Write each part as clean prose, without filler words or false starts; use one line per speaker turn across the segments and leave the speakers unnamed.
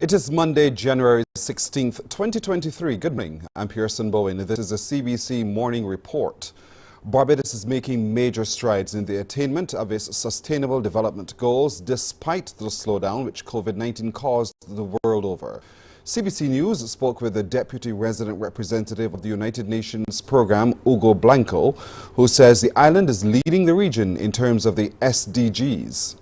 It is Monday, January 16th, 2023. Good morning. I'm Pearson Bowen. This is a CBC Morning Report. Barbados is making major strides in the attainment of its Sustainable Development Goals despite the slowdown which COVID-19 caused the world over. CBC News spoke with the Deputy Resident Representative of the United Nations Program, Hugo Blanco, who says the island is leading the region in terms of the SDGs.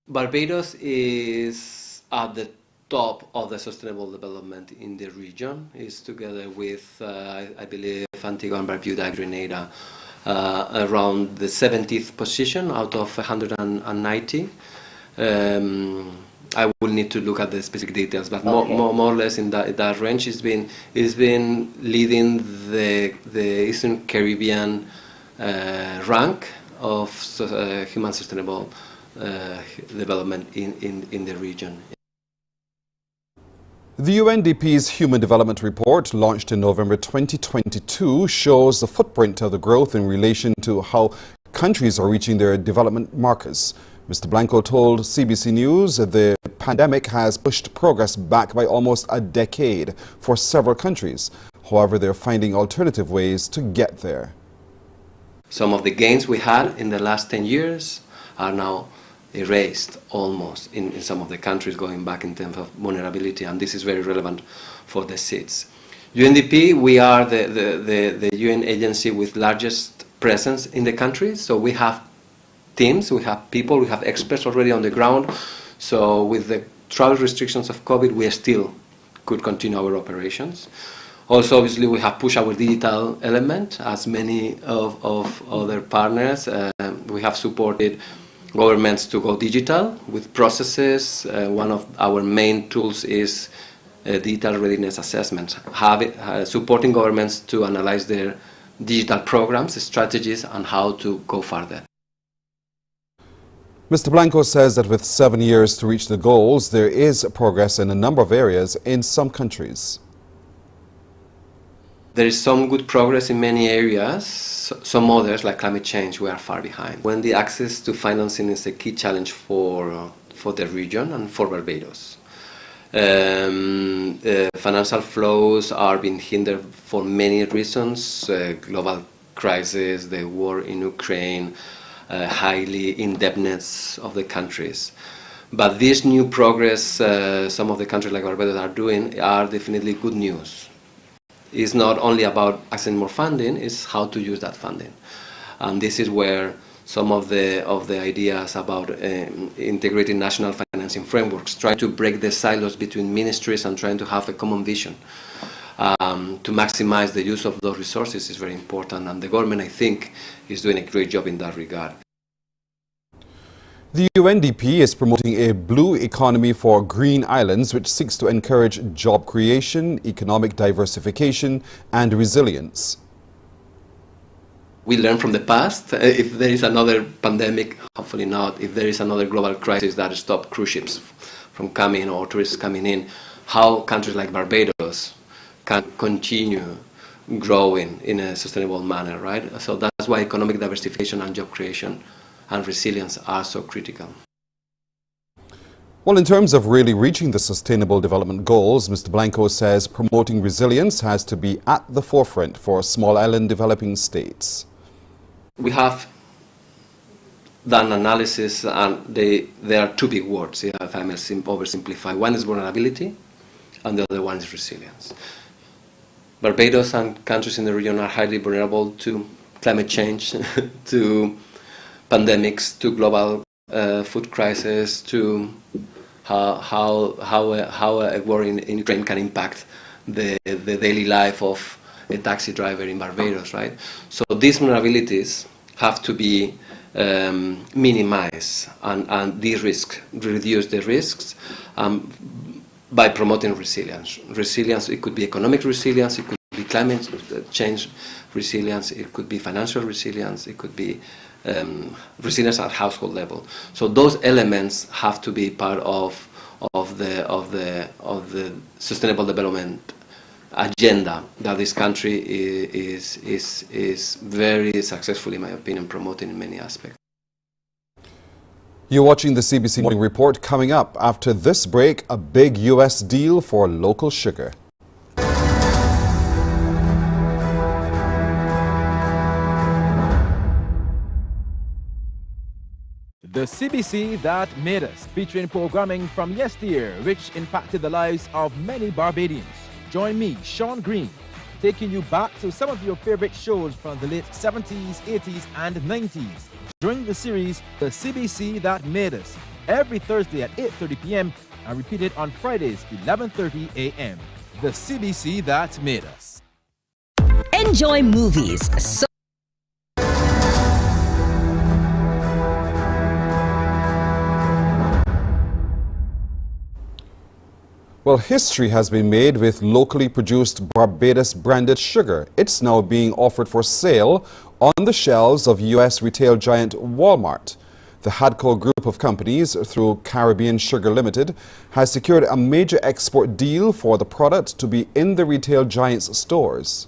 Barbados is at the top of the sustainable development in the region. It's together with, I believe, Antigua and Barbuda, Grenada, around the 70th position out of 190. I will need to look at the specific details, but more or less in that range. It's been leading the Eastern Caribbean rank of human sustainable development in the region.
The UNDP's Human Development Report, launched in November 2022, shows the footprint of the growth in relation to how countries are reaching their development markers. Mr. Blanco told CBC News that the pandemic has pushed progress back by almost a decade for several countries. However, they're finding alternative ways to get there.
Some of the gains we had in the last 10 years are now erased almost in some of the countries, going back in terms of vulnerability, and this is very relevant for the seeds. UNDP, we are the UN agency with largest presence in the country, so we have teams, we have people, we have experts already on the ground. So with the travel restrictions of COVID, we still could continue our operations. Also, obviously, we have pushed our digital element, as many of other partners. We have supported governments to go digital with processes. One of our main tools is digital readiness assessment, supporting governments to analyze their digital programs, strategies, and how to go further.
Mr. Blanco says that with 7 years to reach the goals, there is progress in a number of areas in some countries.
There is some good progress in many areas. Some others, like climate change, we are far behind. When the access to financing is a key challenge for the region and for Barbados. Financial flows are being hindered for many reasons. Global crisis, the war in Ukraine, highly indebtedness of the countries. But this new progress some of the countries like Barbados are doing are definitely good news. It's not only about accessing more funding, it's how to use that funding. And this is where some of the ideas about integrating national financing frameworks, trying to break the silos between ministries and trying to have a common vision to maximize the use of those resources is very important. And the government, I think, is doing a great job in that regard.
The UNDP is promoting a blue economy for green islands, which seeks to encourage job creation, economic diversification, and resilience.
We learn from the past. If there is another pandemic, hopefully not, if there is another global crisis that stops cruise ships from coming or tourists coming in, how countries like Barbados can continue growing in a sustainable manner, right? So that's why economic diversification and job creation and resilience are so critical.
Well, in terms of really reaching the Sustainable Development Goals, Mr. Blanco says promoting resilience has to be at the forefront for small island developing states.
We have done analysis, and there are two big words, if I may oversimplify. One is vulnerability, and the other one is resilience. Barbados and countries in the region are highly vulnerable to climate change, to pandemics, to global food crisis, to how a war in Ukraine can impact the daily life of a taxi driver in Barbados, right? So these vulnerabilities have to be minimized and reduce the risks by promoting resilience. Resilience, it could be economic resilience, it could be climate change resilience, it could be financial resilience, it could be resilience at household level. So those elements have to be part of the sustainable development agenda that this country is very successful, in my opinion, promoting in many aspects.
You're watching the CBC Morning Report. Coming up after this break, a big U.S. deal for local sugar.
The CBC That Made Us, featuring programming from yesteryear which impacted the lives of many Barbadians. Join me, Sean Green, taking you back to some of your favorite shows from the late 70s, 80s and 90s during the series The CBC That Made Us, every Thursday at 8:30 p.m. and repeated on Fridays 11:30 a.m. The CBC That Made Us.
Enjoy movies.
Well, history has been made with locally produced Barbados branded sugar. It's now being offered for sale on the shelves of U.S. retail giant Walmart. The Hadco group of companies, through Caribbean Sugar Limited, has secured a major export deal for the product to be in the retail giant's stores.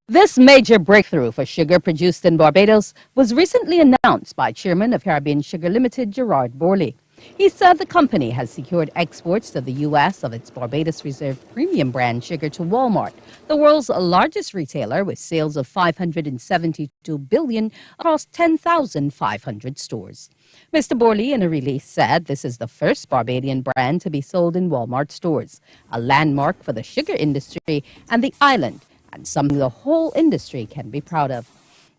This major breakthrough for sugar produced in Barbados was recently announced by Chairman of Caribbean Sugar Limited, Gerard Borley. He said the company has secured exports to the U.S. of its Barbados Reserve premium brand sugar to Walmart, the world's largest retailer with sales of $572 billion across 10,500 stores. Mr. Borley, in a release, said this is the first Barbadian brand to be sold in Walmart stores, a landmark for the sugar industry and the island, and something the whole industry can be proud of.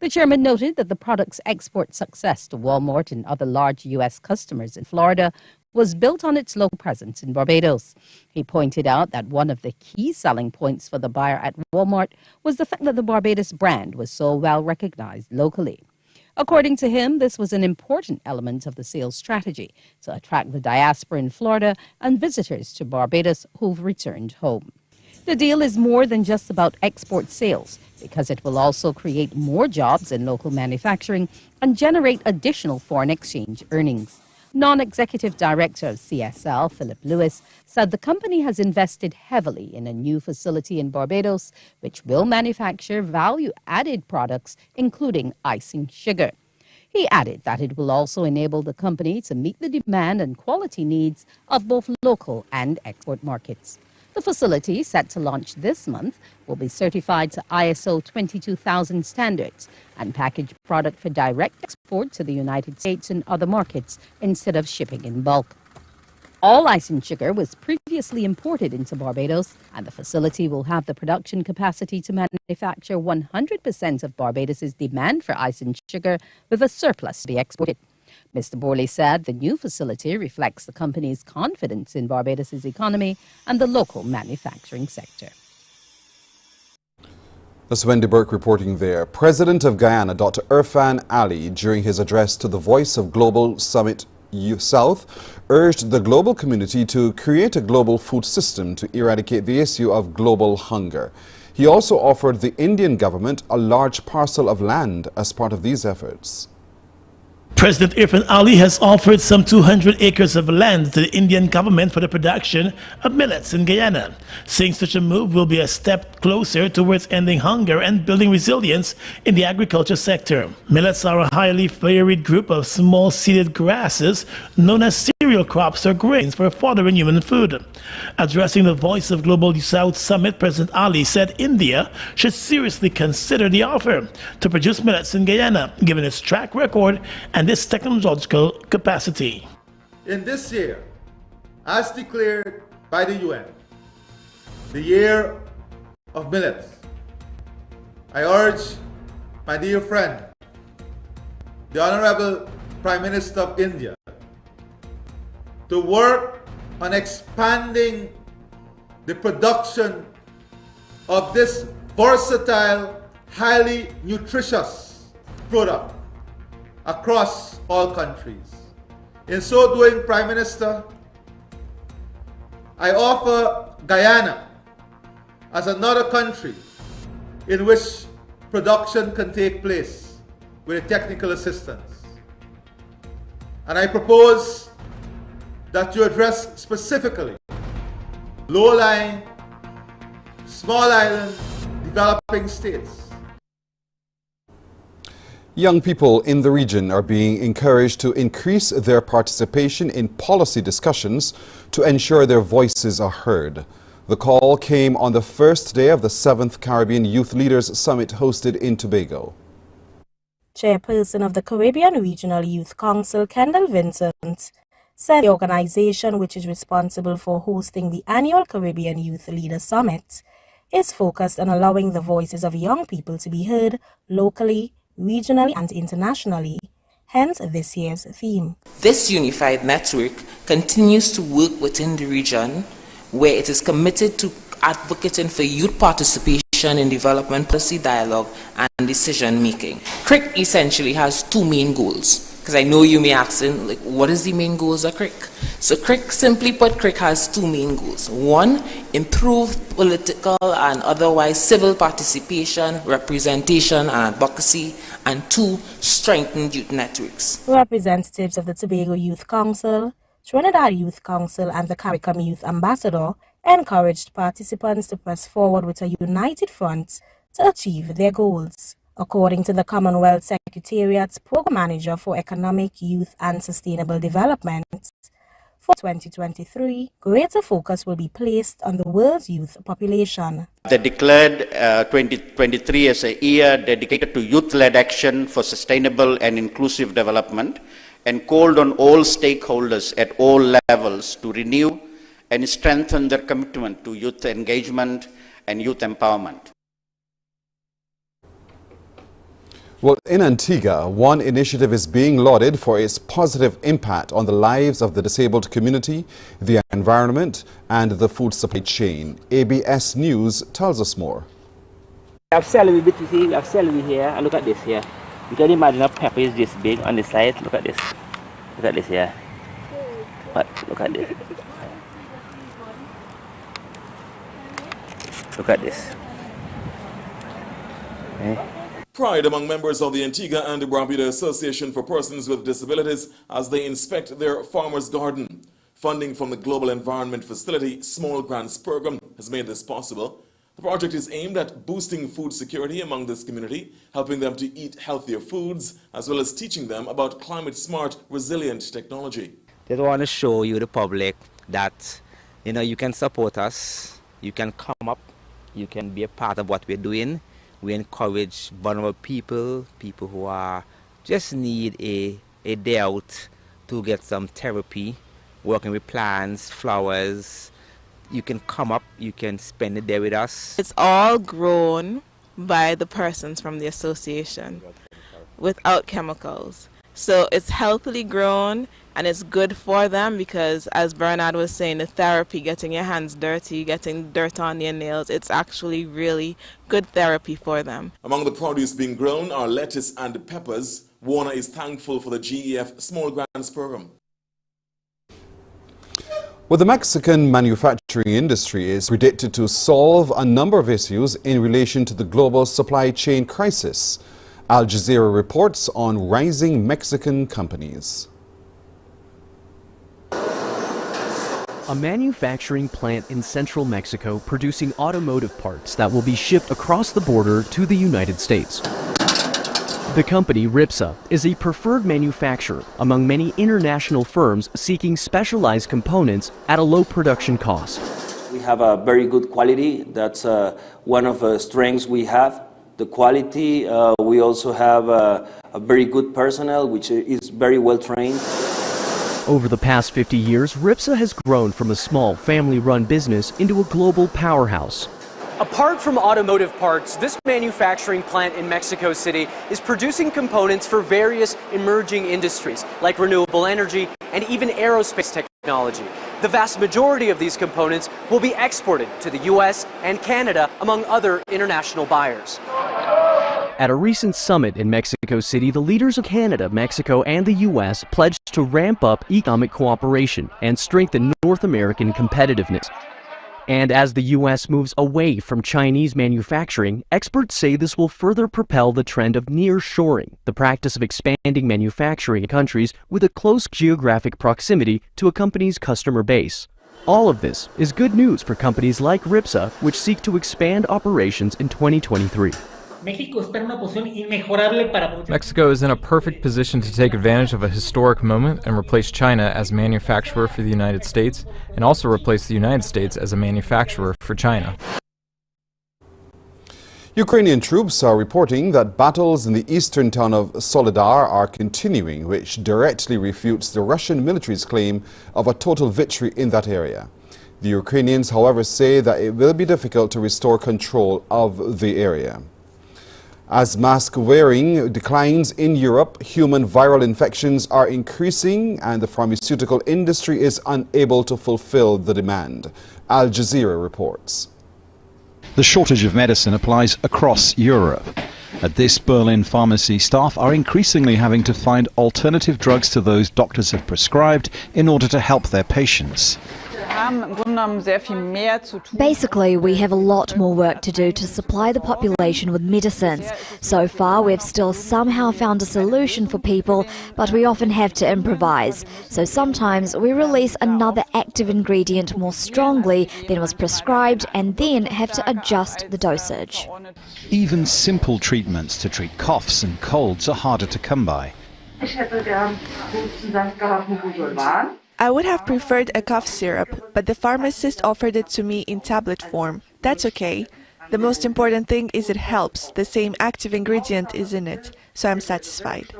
The chairman noted that the product's export success to Walmart and other large U.S. customers in Florida was built on its local presence in Barbados. He pointed out that one of the key selling points for the buyer at Walmart was the fact that the Barbados brand was so well recognized locally. According to him, this was an important element of the sales strategy to attract the diaspora in Florida and visitors to Barbados who've returned home. The deal is more than just about export sales, because it will also create more jobs in local manufacturing and generate additional foreign exchange earnings. Non-executive director of CSL, Philip Lewis, said the company has invested heavily in a new facility in Barbados, which will manufacture value-added products, including icing sugar. He added that it will also enable the company to meet the demand and quality needs of both local and export markets. The facility, set to launch this month, will be certified to ISO 22000 standards and package product for direct export to the United States and other markets instead of shipping in bulk. All icing sugar was previously imported into Barbados, and the facility will have the production capacity to manufacture 100% of Barbados's demand for icing sugar, with a surplus to be exported. Mr. Borley said the new facility reflects the company's confidence in Barbados's economy and the local manufacturing sector.
That's Wendy Burke reporting there. President of Guyana, Dr. Irfan Ali, during his address to the Voice of Global Summit South, urged the global community to create a global food system to eradicate the issue of global hunger. He also offered the Indian government a large parcel of land as part of these efforts.
President Irfan Ali has offered some 200 acres of land to the Indian government for the production of millets in Guyana, saying such a move will be a step closer towards ending hunger and building resilience in the agriculture sector. Millets are a highly varied group of small seeded grasses known as cereal crops or grains for fodder and human food. Addressing the Voice of Global South Summit, President Ali said India should seriously consider the offer to produce millets in Guyana, given its track record and this technological capacity.
In this year, as declared by the UN, the year of millets, I urge my dear friend, the Honorable Prime Minister of India, to work on expanding the production of this versatile, highly nutritious product across all countries. In so doing, Prime Minister, I offer Guyana as another country in which production can take place with technical assistance. And I propose that you address specifically low-lying, small island, developing states.
Young people in the region are being encouraged to increase their participation in policy discussions to ensure their voices are heard. The call came on the first day of the 7th Caribbean Youth Leaders Summit hosted in Tobago.
Chairperson of the Caribbean Regional Youth Council, Kendall Vincent, said the organization, which is responsible for hosting the annual Caribbean Youth Leaders Summit, is focused on allowing the voices of young people to be heard locally, regionally and internationally, hence this year's theme.
This unified network continues to work within the region where it is committed to advocating for youth participation in development policy dialogue and decision making. CRIC essentially has two main goals, because I know you may ask, like, what is the main goals of CRIC? So CRIC, simply put, CRIC has two main goals. One, improve political and otherwise civil participation, representation and advocacy. And two, strengthen youth networks.
Representatives of the Tobago Youth Council, Trinidad Youth Council and the CARICOM Youth Ambassador encouraged participants to press forward with a united front to achieve their goals. According to the Commonwealth Secretariat's Program Manager for Economic, Youth and Sustainable Development, for 2023, greater focus will be placed on the world's youth population.
They declared 2023 as a year dedicated to youth-led action for sustainable and inclusive development and called on all stakeholders at all levels to renew and strengthen their commitment to youth engagement and youth empowerment.
Well, in Antigua, one initiative is being lauded for its positive impact on the lives of the disabled community, the environment, and the food supply chain. ABS News tells us more.
We have celery here, and look at this here. You can imagine a pepper is this big on the side. Look at this. Look at this here. But look at this. Look at this. Okay.
Pride among members of the Antigua and Barbuda Association for Persons with Disabilities as they inspect their farmer's garden. Funding from the Global Environment Facility Small Grants Program has made this possible. The project is aimed at boosting food security among this community, helping them to eat healthier foods, as well as teaching them about climate-smart, resilient technology.
They want to show you, the public, that you can support us, you can come up, you can be a part of what we're doing. We encourage vulnerable people who just need a day out to get some therapy, working with plants, flowers. You can come up, you can spend the day with us.
It's all grown by the persons from the association without chemicals. So it's healthily grown and it's good for them because, as Bernard was saying, the therapy, getting your hands dirty, getting dirt on your nails, it's actually really good therapy for them.
Among the produce being grown are lettuce and peppers. Warner is thankful for the GEF Small Grants Program.
Well, the Mexican manufacturing industry is predicted to solve a number of issues in relation to the global supply chain crisis. Al Jazeera reports on rising Mexican companies.
A manufacturing plant in central Mexico producing automotive parts that will be shipped across the border to the United States. The company, RIPSA, is a preferred manufacturer among many international firms seeking specialized components at a low production cost.
We have a very good quality. That's one of the strengths we have. The quality, we also have a very good personnel, which is very well trained.
Over the past 50 years, RIPSA has grown from a small family-run business into a global powerhouse.
Apart from automotive parts, this manufacturing plant in Mexico City is producing components for various emerging industries like renewable energy and even aerospace technology. The vast majority of these components will be exported to the US and Canada, among other international buyers.
At a recent summit in Mexico City, the leaders of Canada, Mexico, and the U.S. pledged to ramp up economic cooperation and strengthen North American competitiveness. And as the U.S. moves away from Chinese manufacturing, experts say this will further propel the trend of nearshoring, the practice of expanding manufacturing in countries with a close geographic proximity to a company's customer base. All of this is good news for companies like RIPSA, which seek to expand operations in 2023.
Mexico is in a perfect position to take advantage of a historic moment and replace China as manufacturer for the United States, and also replace the United States as a manufacturer for China.
Ukrainian troops are reporting that battles in the eastern town of Soledar are continuing, which directly refutes the Russian military's claim of a total victory in that area. The Ukrainians, however, say that it will be difficult to restore control of the area. As mask wearing declines in Europe, human viral infections are increasing and the pharmaceutical industry is unable to fulfill the demand. Al Jazeera reports.
The shortage of medicine applies across Europe. At this Berlin pharmacy, staff are increasingly having to find alternative drugs to those doctors have prescribed in order to help their patients.
Basically, we have a lot more work to do to supply the population with medicines. So far, we've still somehow found a solution for people, but we often have to improvise. So sometimes we release another active ingredient more strongly than was prescribed and then have to adjust the dosage.
Even simple treatments to treat coughs and colds are harder to come by.
I would have preferred a cough syrup, but the pharmacist offered it to me in tablet form. That's okay. The most important thing is it helps. The same active ingredient is in it, so I'm satisfied.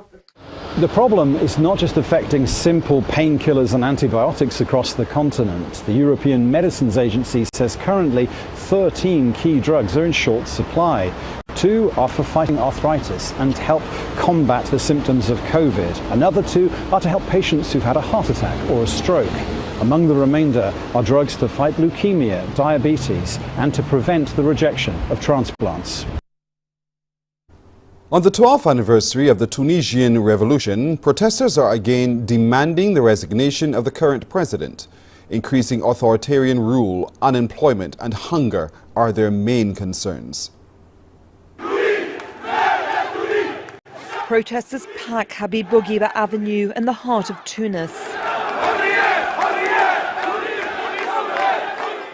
The problem is not just affecting simple painkillers and antibiotics across the continent. The European Medicines Agency says currently 13 key drugs are in short supply. 2 are for fighting arthritis and help combat the symptoms of COVID. Another 2 are to help patients who've had a heart attack or a stroke. Among the remainder are drugs to fight leukemia, diabetes, and to prevent the rejection of transplants.
On the 12th anniversary of the Tunisian Revolution, protesters are again demanding the resignation of the current president. Increasing authoritarian rule, unemployment, and hunger are their main concerns.
Protesters pack Habib Bourguiba Avenue in the heart of Tunis.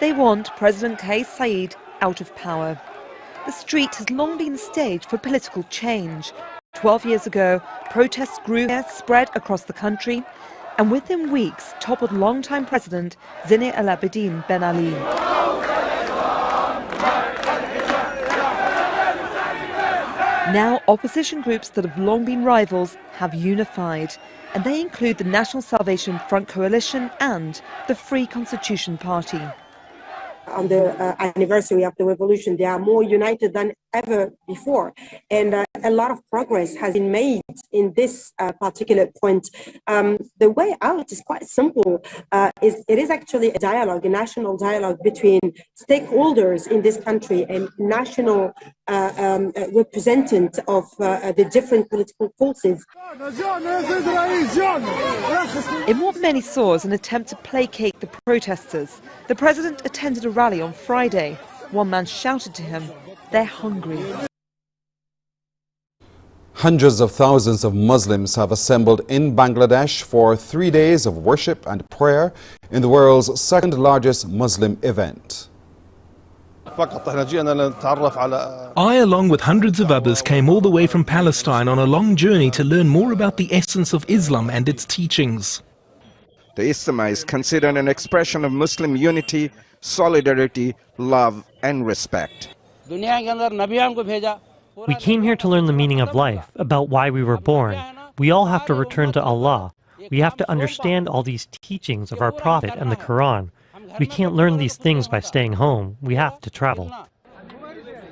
They want President Kais Saied out of power. The street has long been the stage for political change. 12 years ago, protests grew and spread across the country, and within weeks toppled longtime President Zine El Abidine Ben Ali. Now, opposition groups that have long been rivals have unified, and they include the National Salvation Front Coalition and the Free Constitution Party.
On the anniversary of the revolution, they are more united than ever before. And a lot of progress has been made in this particular point. The way out is quite simple. It is actually a dialogue, a national dialogue between stakeholders in this country and national representatives of the different political forces.
In what many saw as an attempt to placate the protesters, the president attended a rally on Friday. One man shouted to him, "They're hungry."
Hundreds of thousands of Muslims have assembled in Bangladesh for 3 days of worship and prayer in the world's second largest Muslim event.
I, along with hundreds of others, came all the way from Palestine on a long journey to learn more about the essence of Islam and its teachings.
The Ijtima is considered an expression of Muslim unity, solidarity, love and respect.
We came here to learn the meaning of life, about why we were born. We all have to return to Allah. We have to understand all these teachings of our Prophet and the Quran. We can't learn these things by staying home. We have to travel.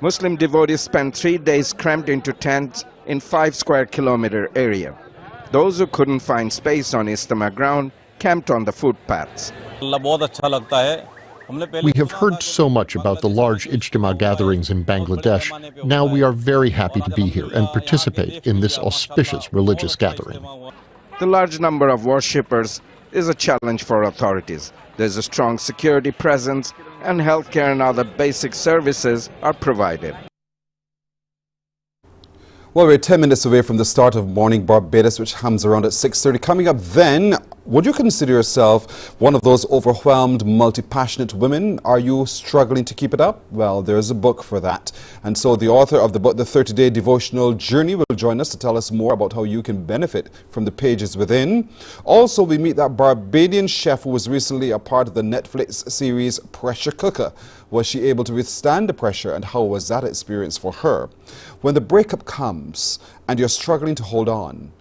Muslim devotees spent 3 days cramped into tents in 5 square kilometer area. Those who couldn't find space on Ijtima ground camped on the footpaths.
We have heard so much about the large Ijtima gatherings in Bangladesh. Now we are very happy to be here and participate in this auspicious religious gathering.
The large number of worshippers is a challenge for authorities. There's a strong security presence and healthcare and other basic services are provided. Well, we're 10 minutes away from the start of Morning Barbados, which comes around at 6:30. Coming up then,
Would you consider yourself one of those overwhelmed, multi-passionate women? Are you struggling to keep it up? Well, there's a book for that. And so the author of the book, The 30-Day Devotional Journey, will join us to tell us more about how you can benefit from the pages within. Also, we meet that Barbadian chef who was recently a part of the Netflix series Pressure Cooker. Was she able to withstand the pressure, and how was that experience for her? When the breakup comes and you're struggling to hold on,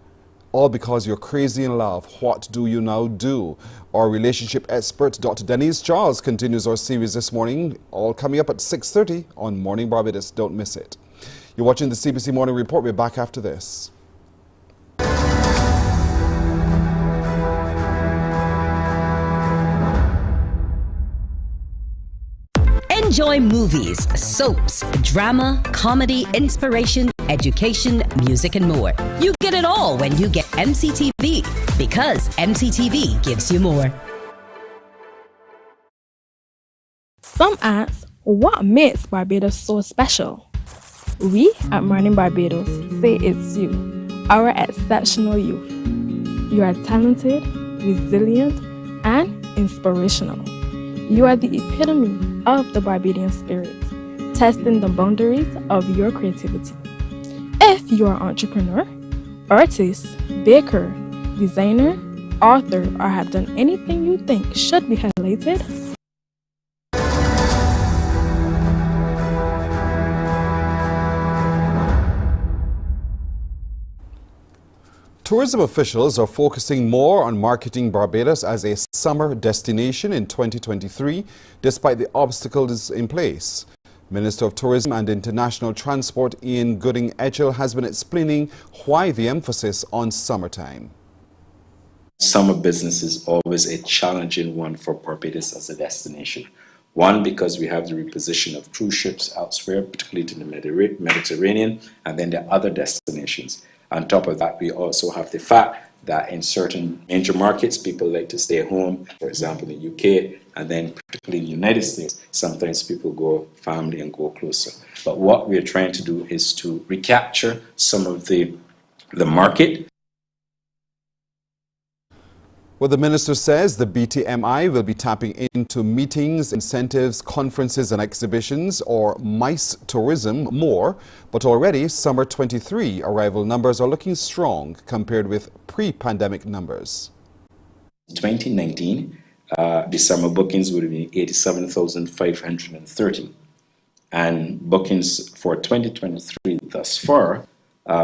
all because you're crazy in love, what do you now do? Our relationship expert, Dr. Denise Charles, continues our series this morning, all coming up at 6:30 on Morning Barbados. Don't miss it. You're watching the CBC Morning Report. We're back after this.
Enjoy movies, soaps, drama, comedy, inspiration, education, music, and more. You get it all when you get MCTV, because MCTV gives you more.
Some ask, what makes Barbados so special? We at Mornin Barbados say it's you, our exceptional youth. You are talented, resilient, and inspirational. You are the epitome of the Barbadian spirit, testing the boundaries of your creativity. If you are an entrepreneur, artist, baker, designer, author, or have done anything you think should be highlighted,
tourism officials are focusing more on marketing Barbados as a summer destination in 2023, despite the obstacles in place. Minister of Tourism and International Transport Ian Gooding-Edgell has been explaining why the emphasis on summertime.
Summer business is always a challenging one for Barbados as a destination. One, because we have the reposition of cruise ships elsewhere, particularly to the Mediterranean, and then the other destinations. On top of that, we also have the fact that in certain major markets, people like to stay home, for example, in the UK, and then particularly in the United States, sometimes people go family and go closer. But what we're trying to do is to recapture some of the market.
Well, the minister says the BTMI will be tapping into meetings, incentives, conferences and exhibitions, or MICE tourism, more. But already, summer 23 arrival numbers are looking strong compared with pre-pandemic numbers.
2019, the summer bookings would be 87,530. And bookings for 2023 thus far,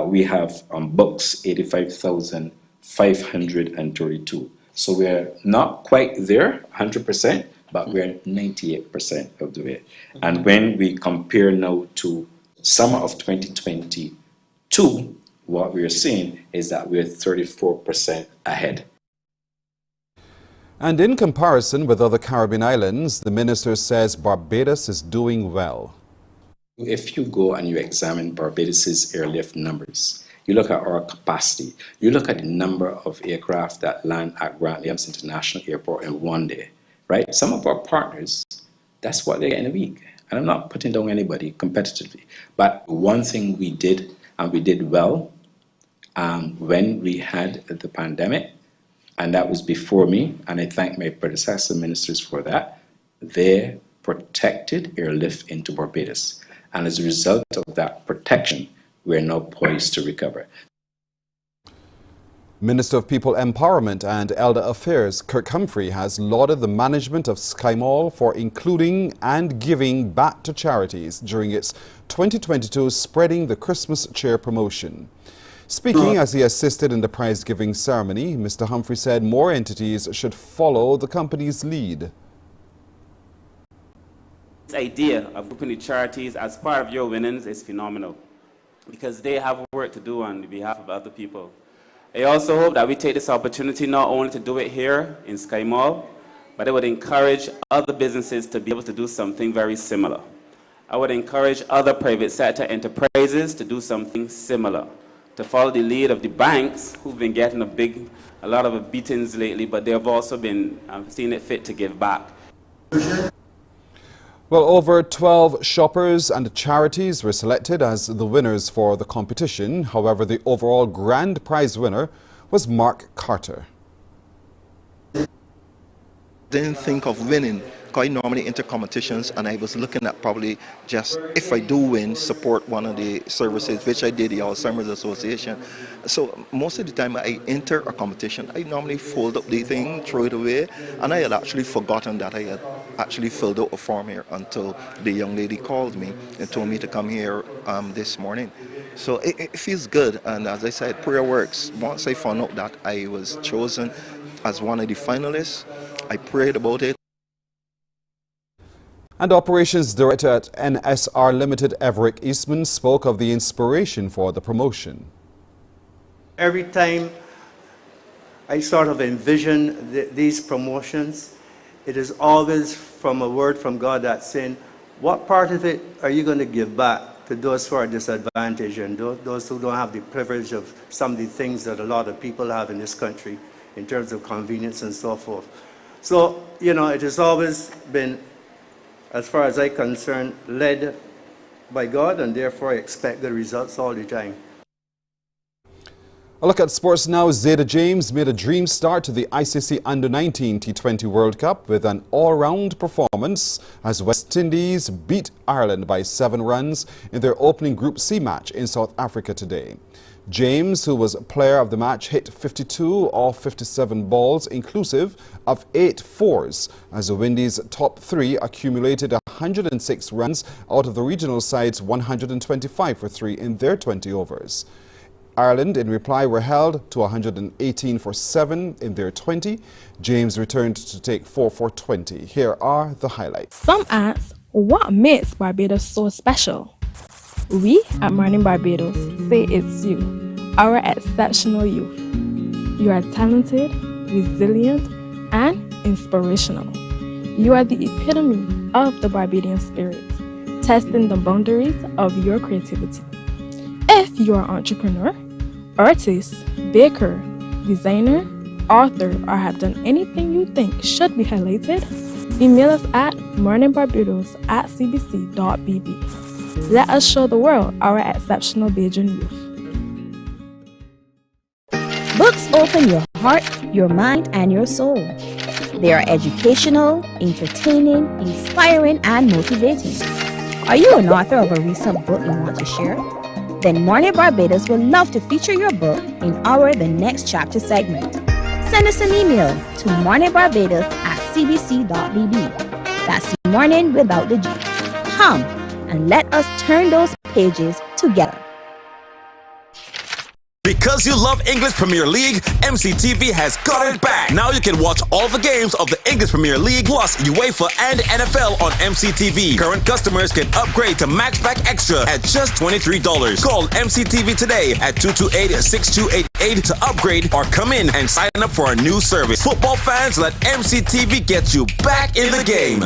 we have on books 85,532. So we're not quite there 100%, but we're 98% of the way. And when we compare now to summer of 2022, what we're seeing is that we're 34% ahead.
And in comparison with other Caribbean islands, the minister says Barbados is doing well.
If you go and you examine Barbados's airlift numbers, you look at our capacity, you look at the number of aircraft that land at Grant Williams International Airport in one day, right? Some of our partners, that's what they get in a week. And I'm not putting down anybody competitively. But one thing we did, and we did well, when we had the pandemic, and that was before me, and I thank my predecessor ministers for that, they protected airlift into Barbados. And as a result of that protection, we're now poised to recover.
Minister of People Empowerment and Elder Affairs Kirk Humphrey has lauded the management of Sky Mall for including and giving back to charities during its 2022 Spreading the Christmas Cheer promotion. Speaking as he assisted in the prize-giving ceremony, Mr. Humphrey said more entities should follow the company's lead.
This idea of grouping the charities as part of your winnings is phenomenal, because they have work to do on behalf of other people. I also hope that we take this opportunity not only to do it here in Sky Mall, but I would encourage other businesses to be able to do something very similar. I would encourage other private sector enterprises to do something similar, to follow the lead of the banks, who've been getting a lot of beatings lately, but they have also been seeing it fit to give back.
Well, over 12 shoppers and charities were selected as the winners for the competition. However, the overall grand prize winner was Mark Carter.
didn't think of winning. I normally enter competitions, and I was looking at probably just, if I do win, support one of the services, which I did, the Alzheimer's Association. So most of the time I enter a competition, I normally fold up the thing, throw it away, and I had actually forgotten that I had actually filled out a form here until the young lady called me and told me to come here this morning. So it feels good, and as I said, prayer works. Once I found out that I was chosen as one of the finalists, I prayed about it.
And Operations Director at NSR Limited, Everick Eastman, spoke of the inspiration for the promotion.
Every time I sort of envision these promotions, it is always from a word from God that's saying, what part of it are you going to give back to those who are disadvantaged and those who don't have the privilege of some of the things that a lot of people have in this country in terms of convenience and so forth. So, you know, it has always been, as far as I'm concerned, led by God, and therefore I expect good results all the time.
A look at sports now. Zeta James made a dream start to the ICC Under-19 T20 World Cup with an all-round performance as West Indies beat Ireland by 7 runs in their opening Group C match in South Africa today. James, who was player of the match, hit 52 of 57 balls, inclusive of 8 fours, as the Windies' top 3 accumulated 106 runs out of the regional side's 125 for 3 in their 20 overs. Ireland, in reply, were held to 118 for 7 in their 20. James returned to take 4 for 20. Here are the highlights.
Some ask, what makes Barbados so special? We at Mornin Barbados say it's you, our exceptional youth. You are talented, resilient, and inspirational. You are the epitome of the Barbadian spirit, testing the boundaries of your creativity. If you are an entrepreneur, artist, baker, designer, author, or have done anything you think should be highlighted, email us at morninbarbados@cbc.bb. Let us show the world our exceptional Bajan youth.
Books open your heart, your mind, and your soul. They are educational, entertaining, inspiring, and motivating. Are you an author of a recent book you want to share? Then Mornin Barbados will love to feature your book in our The Next Chapter segment. Send us an email to morninbarbados@cbc.bb. That's morning without the G. Come and let us turn those pages together.
Because you love English Premier League, MCTV has got it back. Now you can watch all the games of the English Premier League plus UEFA and NFL on MCTV. Current customers can upgrade to Max Pack Extra at just $23. Call MCTV today at 228-6288 to upgrade or come in and sign up for our new service. Football fans, let MCTV get you back in the game.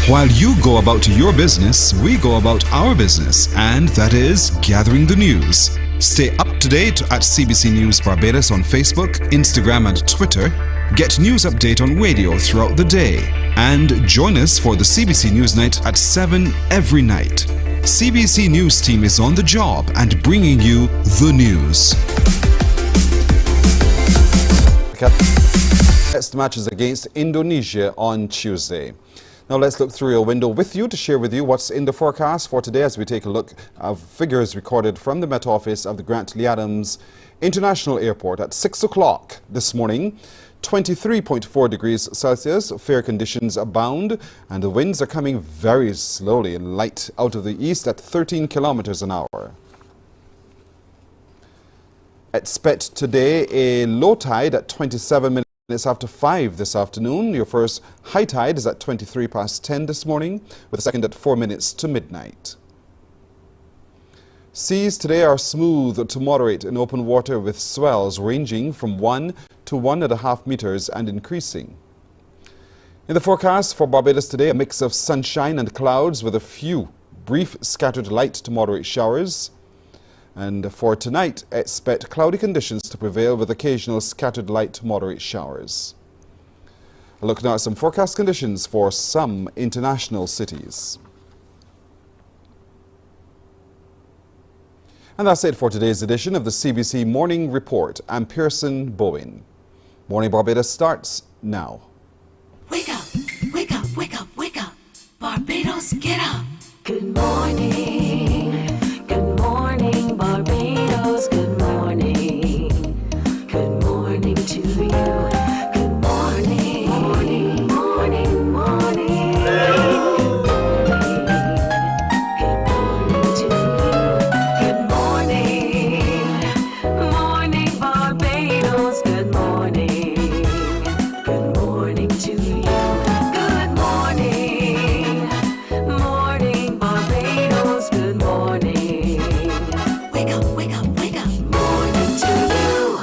While you go about your business, we go about our business, and that is gathering the news. Stay up to date at CBC News Barbados on Facebook, Instagram, and Twitter. Get news update on radio throughout the day. And join us for the CBC News Night at 7 every night. CBC News team is on the job and bringing you the news.
Next match is against Indonesia on Tuesday. Now let's look through your window with you to share with you what's in the forecast for today as we take a look at figures recorded from the Met Office of the Grant Lee Adams International Airport at 6 o'clock this morning. 23.4 degrees Celsius, fair conditions abound, and the winds are coming very slowly and light out of the east at 13 kilometers an hour. At Spet today, a low tide at 27 minutes after 5 this afternoon. Your first high tide is at 23 past 10 this morning, with a second at 4 minutes to midnight. Seas today are smooth to moderate in open water with swells ranging from 1 to 1.5 meters and increasing. In the forecast for Barbados today, a mix of sunshine and clouds with a few brief scattered light to moderate showers. And for tonight, expect cloudy conditions to prevail with occasional scattered light to moderate showers. A look now at some forecast conditions for some international cities. And that's it for today's edition of the CBC Morning Report. I'm Pearson Bowen. Morning Barbados starts now.
Wake up, wake up, wake up, wake up. Barbados, get up. Good morning. Good morning, Barbados. Good morning. Good morning to you. Good morning. Morning, morning, morning. Good morning to you. Good morning. Morning, Barbados. Good morning. Good morning to you. Good morning. Morning, Barbados. Good morning. Wake up, wake up, wake up. Morning to you.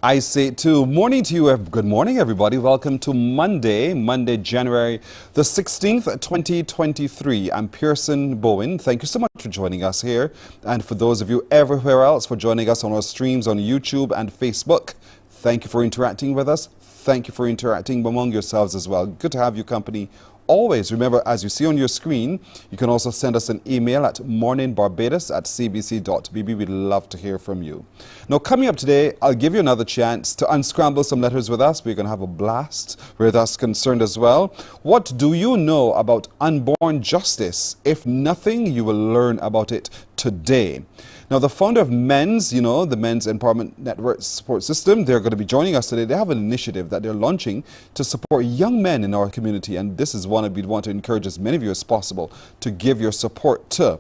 I say too, morning to you. Good morning, everybody. Welcome to Monday, January the 16th, 2023. I'm Pearson Bowen. Thank you so much for joining us here. And for those of you everywhere else for joining us on our streams on YouTube and Facebook, thank you for interacting with us. Thank you for interacting among yourselves as well. Good to have your company. Always remember, as you see on your screen, you can also send us an email at morninbarbados@cbc.bb. We'd love to hear from you. Now, coming up today, I'll give you another chance to unscramble some letters with us. We're going to have a blast where that's concerned as well. What do you know about unborn justice? If nothing, you will learn about it today. Now, the founder of MENS, the Men's Empowerment Network Support System, they're going to be joining us today. They have an initiative that they're launching to support young men in our community, and this is one we'd want to encourage as many of you as possible to give your support to.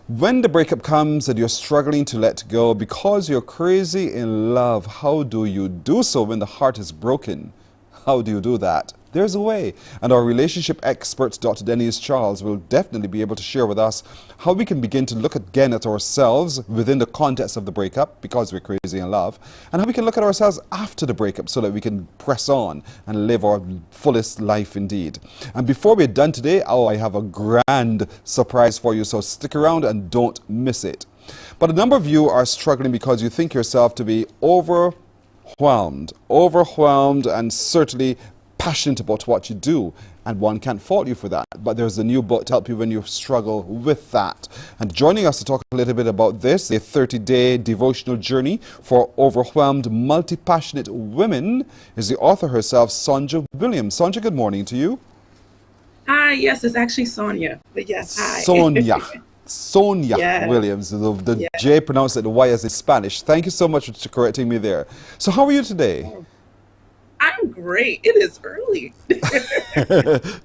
When the breakup comes and you're struggling to let go because you're crazy in love, how do you do so when the heart is broken? How do you do that? There's a way. And our relationship expert, Dr. Denise Charles, will definitely be able to share with us how we can begin to look again at ourselves within the context of the breakup, because we're crazy in love, and how we can look at ourselves after the breakup so that we can press on and live our fullest life indeed. And before we're done today, I have a grand surprise for you, so stick around and don't miss it. But a number of you are struggling because you think yourself to be overwhelmed and certainly passionate about what you do, and one can't fault you for that. But there's a new book to help you when you struggle with that. And joining us to talk a little bit about this, a 30-day devotional journey for overwhelmed, multi-passionate women, is the author herself, Sonja Williams. Sonja, good morning to you.
Hi, yes, it's actually Sonia, but yes, hi.
Sonia
Yes.
Williams, the J pronounced it the Y as in Spanish. Thank you so much for correcting me there. So how are you today?
I'm great. It is early.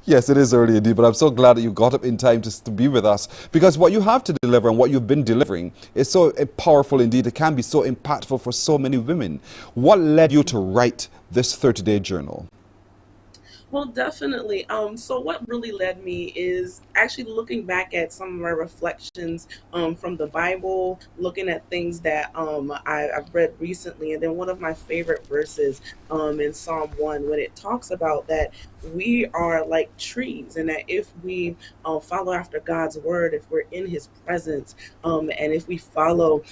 Yes, it is early indeed, but I'm so glad that you got up in time to be with us, because what you have to deliver and what you've been delivering is so powerful indeed. It can be so impactful for so many women. What led you to write this 30-day journal?
Well, definitely. So what really led me is actually looking back at some of my reflections from the Bible, looking at things that I've read recently. And then one of my favorite verses in Psalm 1, when it talks about that we are like trees, and that if we follow after God's word, if we're in his presence, and if we follow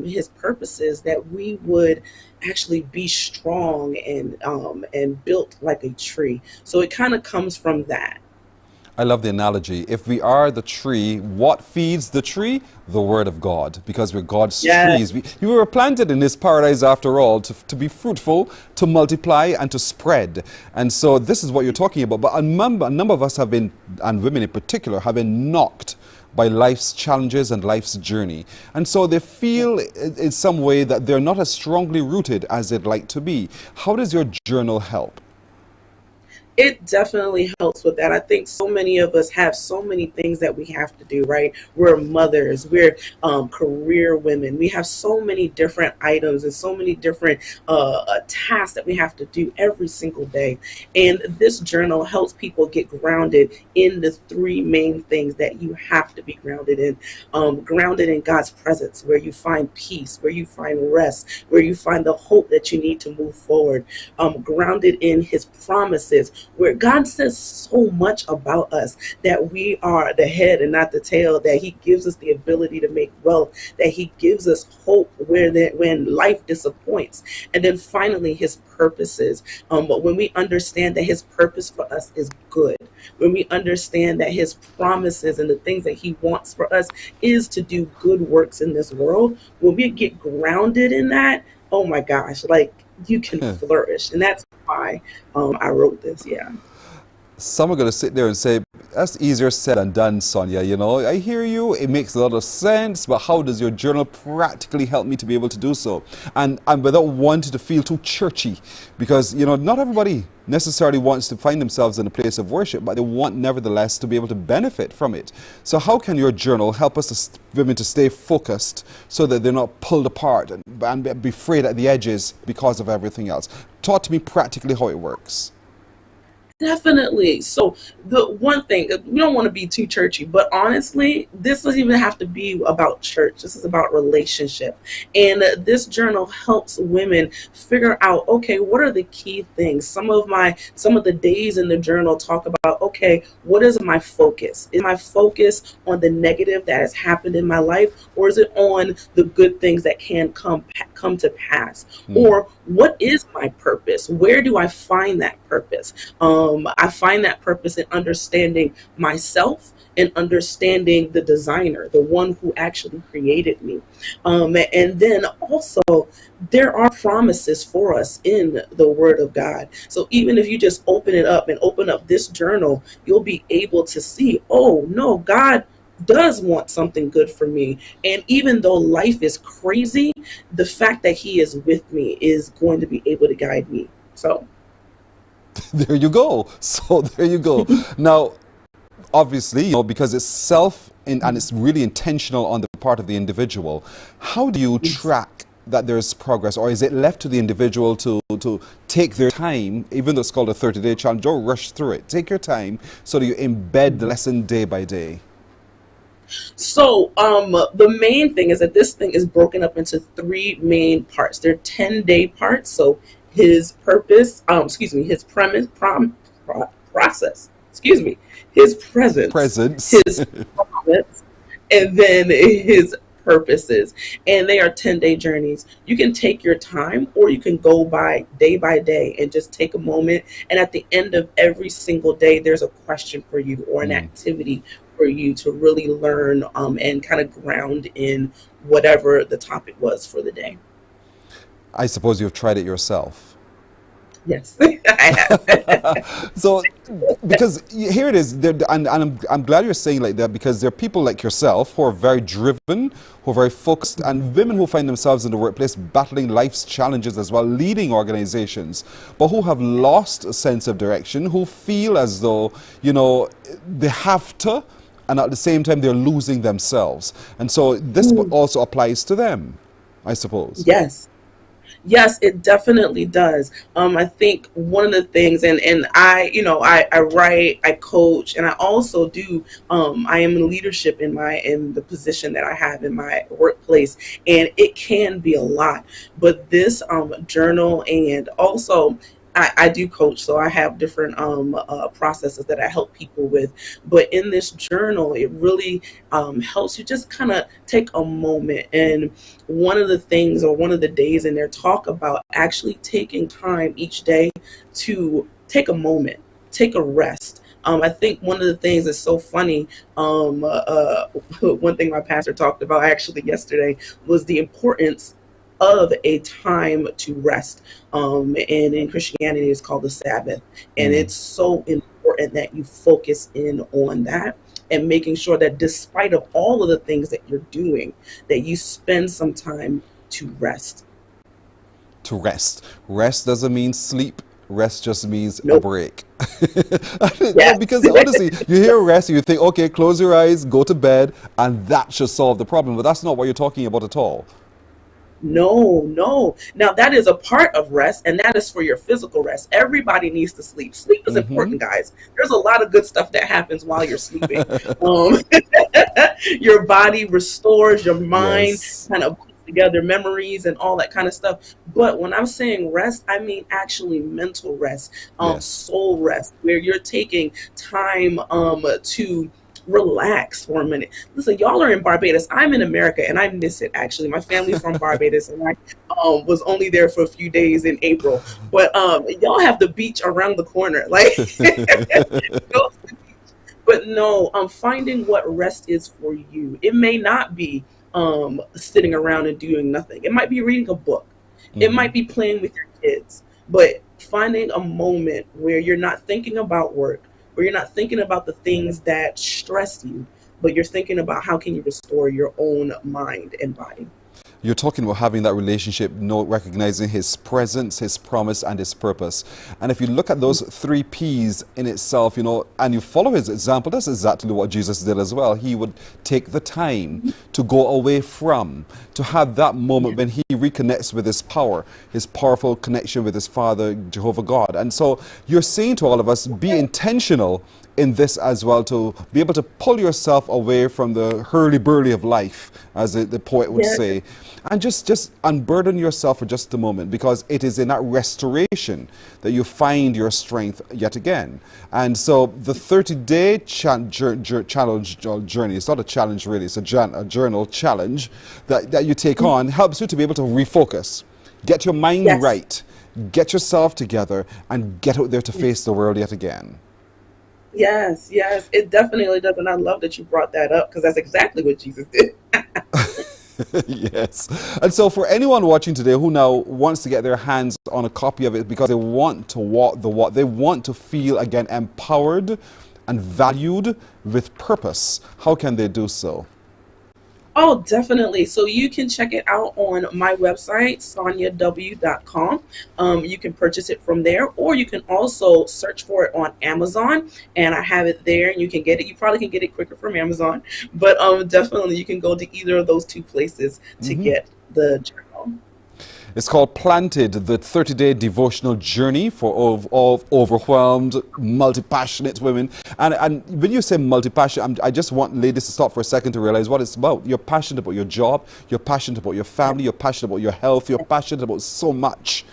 his purposes, that we would actually be strong and built like a tree. So it kind of comes from that.
I love the analogy. If we are the tree, what feeds the tree? The word of God, because we're God's trees. We were planted in this paradise after all to be fruitful, to multiply, and to spread. And so this is what you're talking about. But a number of us have been, and women in particular, have been knocked by life's challenges and life's journey. And so they feel in some way that they're not as strongly rooted as they'd like to be. How does your journal help?
It definitely helps with that. I think so many of us have so many things that we have to do, right? We're mothers, we're career women. We have so many different items and so many different tasks that we have to do every single day. And this journal helps people get grounded in the three main things that you have to be grounded in. Grounded in God's presence, where you find peace, where you find rest, where you find the hope that you need to move forward. Grounded in his promises, where God says so much about us, that we are the head and not the tail, that he gives us the ability to make wealth, that he gives us hope when life disappoints. And then finally, his purposes. But when we understand that his purpose for us is good, when we understand that his promises and the things that he wants for us is to do good works in this world, when we get grounded in that, oh my gosh, like you can flourish. And that's why I wrote this. Yeah.
Some are going to sit there and say, that's easier said than done, Sonia. You know, I hear you. It makes a lot of sense. But how does your journal practically help me to be able to do so? And without wanting to feel too churchy, because, you know, not everybody necessarily wants to find themselves in a place of worship, but they want nevertheless to be able to benefit from it. So how can your journal help us women to stay focused so that they're not pulled apart and be frayed at the edges because of everything else? Talk to me practically how it works.
Definitely. So the one thing, we don't want to be too churchy, but honestly, this doesn't even have to be about church. This is about relationship. And this journal helps women figure out, okay, what are the key things? Some of the days in the journal talk about, okay, what is my focus? Is my focus on the negative that has happened in my life, or is it on the good things that can come to pass? Or what is my purpose? Where do I find that purpose? I find that purpose in understanding myself and understanding the designer, the one who actually created me. And then also, there are promises for us in the Word of God. So even if you just open it up and open up this journal, you'll be able to see, oh no, God does want something good for me. And even though life is crazy, the fact that he is with me is going to be able to guide me. So
there you go. So there you go. Now, obviously, you know, because it's and it's really intentional on the part of the individual, how do you track that there's progress, or is it left to the individual to take their time, even though it's called a 30-day challenge? Don't rush through it. Take your time so that you embed the lesson day by day.
So the main thing is that this thing is broken up into 3 main parts. They're 10-day parts. So his purpose, his premise, process, his presence, his promise, and then his purposes. And they are 10-day journeys. You can take your time, or you can go by day and just take a moment. And at the end of every single day, there's a question for you or an activity for you to really learn and kind of ground in whatever the topic was for the day.
I suppose you've tried it yourself.
Yes, I have.
So, because here it is, and I'm glad you're saying like that, because there are people like yourself who are very driven, who are very focused, and women who find themselves in the workplace battling life's challenges as well, leading organizations, but who have lost a sense of direction, who feel as though, you know, they have to, and at the same time they're losing themselves. And so this also applies to them, I suppose.
Yes, it definitely does. I think one of the things, and I write, I coach, and I also do, I am in leadership in the position that I have in my workplace, and it can be a lot. But this journal, and also I do coach, so I have different processes that I help people with. But in this journal, it really helps you just kind of take a moment. And one of the things, or one of the days in there, talk about actually taking time each day to take a moment, take a rest. I think one of the things that's so funny, one thing my pastor talked about actually yesterday was the importance of a time to rest. And in Christianity, it's called the Sabbath. And it's so important that you focus in on that, and making sure that despite of all of the things that you're doing, that you spend some time to rest.
To rest. Rest doesn't mean sleep. Rest just means a break. Yeah. Because honestly, you hear rest, you think, okay, close your eyes, go to bed, and that should solve the problem. But that's not what you're talking about at all.
No. Now that is a part of rest, and that is for your physical rest. Everybody needs to sleep. Sleep is important, guys. There's a lot of good stuff that happens while you're sleeping. Your body restores, your mind kind of puts together memories and all that kind of stuff. But when I'm saying rest, I mean actually mental rest, soul rest, where you're taking time to relax for a minute. Listen, y'all are in Barbados. I'm in America, and I miss it, actually. My family's from Barbados, and I was only there for a few days in April. But y'all have the beach around the corner. Like, go to the beach. But no, finding what rest is for you. It may not be sitting around and doing nothing. It might be reading a book. It might be playing with your kids. But finding a moment where you're not thinking about work, where you're not thinking about the things that stress you, but you're thinking about how can you restore your own mind and body.
You're talking about having that relationship, recognizing his presence, his promise, and his purpose. And if you look at those 3 P's in itself, and you follow his example, that's exactly what Jesus did as well. He would take the time to go away from, to have that moment when he reconnects with his power, his powerful connection with his Father, Jehovah God. And so you're saying to all of us, be intentional in this as well, to be able to pull yourself away from the hurly-burly of life, as the poet would say, and just unburden yourself for just a moment, because it is in that restoration that you find your strength yet again. And so the 30-day challenge journey, it's not a challenge really, it's a journal challenge that you take on, helps you to be able to refocus, get your mind right, get yourself together, and get out there to face the world yet again.
Yes, it definitely does. And I love that you brought that up, because that's exactly what Jesus did.
Yes. And so for anyone watching today who now wants to get their hands on a copy of it because they want to walk the walk, they want to feel again empowered and valued with purpose, how can they do so?
Oh, definitely. So you can check it out on my website, sonyaw.com. You can purchase it from there, or you can also search for it on Amazon, and I have it there, and you can get it. You probably can get it quicker from Amazon, but definitely you can go to either of those 2 places to get the journal.
It's called Planted, the 30-day devotional journey for all overwhelmed, multi-passionate women. And when you say multi-passionate, I just want ladies to stop for a second to realize what it's about. You're passionate about your job, you're passionate about your family, you're passionate about your health, you're passionate about so much.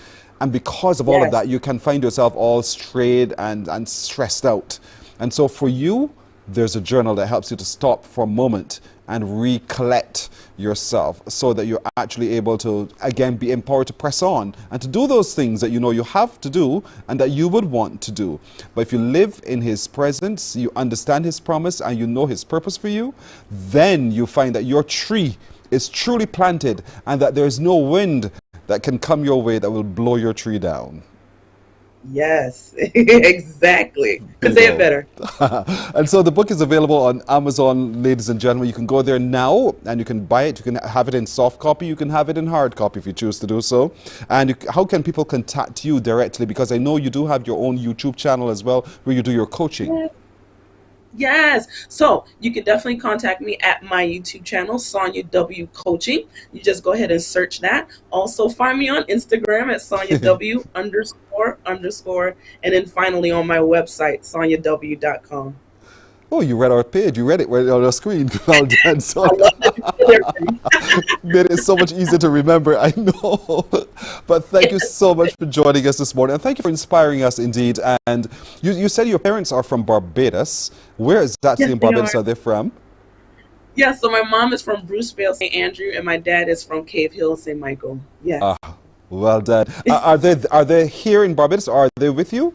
And because of all of that, you can find yourself all strayed and stressed out. And so for you, there's a journal that helps you to stop for a moment and recollect yourself, so that you're actually able to, again, be empowered to press on and to do those things that you know you have to do and that you would want to do. But if you live in his presence, you understand his promise, and you know his purpose for you, then you find that your tree is truly planted and that there's no wind that can come your way that will blow your tree down.
Yes, exactly. Could say it better.
And so the book is available on Amazon, ladies and gentlemen. You can go there now and you can buy it. You can have it in soft copy. You can have it in hard copy if you choose to do so. And how can people contact you directly? Because I know you do have your own YouTube channel as well, where you do your coaching.
Yes. So you can definitely contact me at my YouTube channel, Sonya W Coaching. You just go ahead and search that. Also find me on Instagram at Sonya W __. And then finally on my website, sonyaw.com.
Oh, you read our page. You read it right on our screen. Well done. So made it so much easier to remember, I know. But thank you so much for joining us this morning. And thank you for inspiring us indeed. And you said your parents are from Barbados. Where exactly in Barbados are they from?
Yeah, so my mom is from Bruceville, St. Andrew, and my dad is from Cave Hill, St. Michael. Yeah.
Well done. Are they here in Barbados, or are they with you?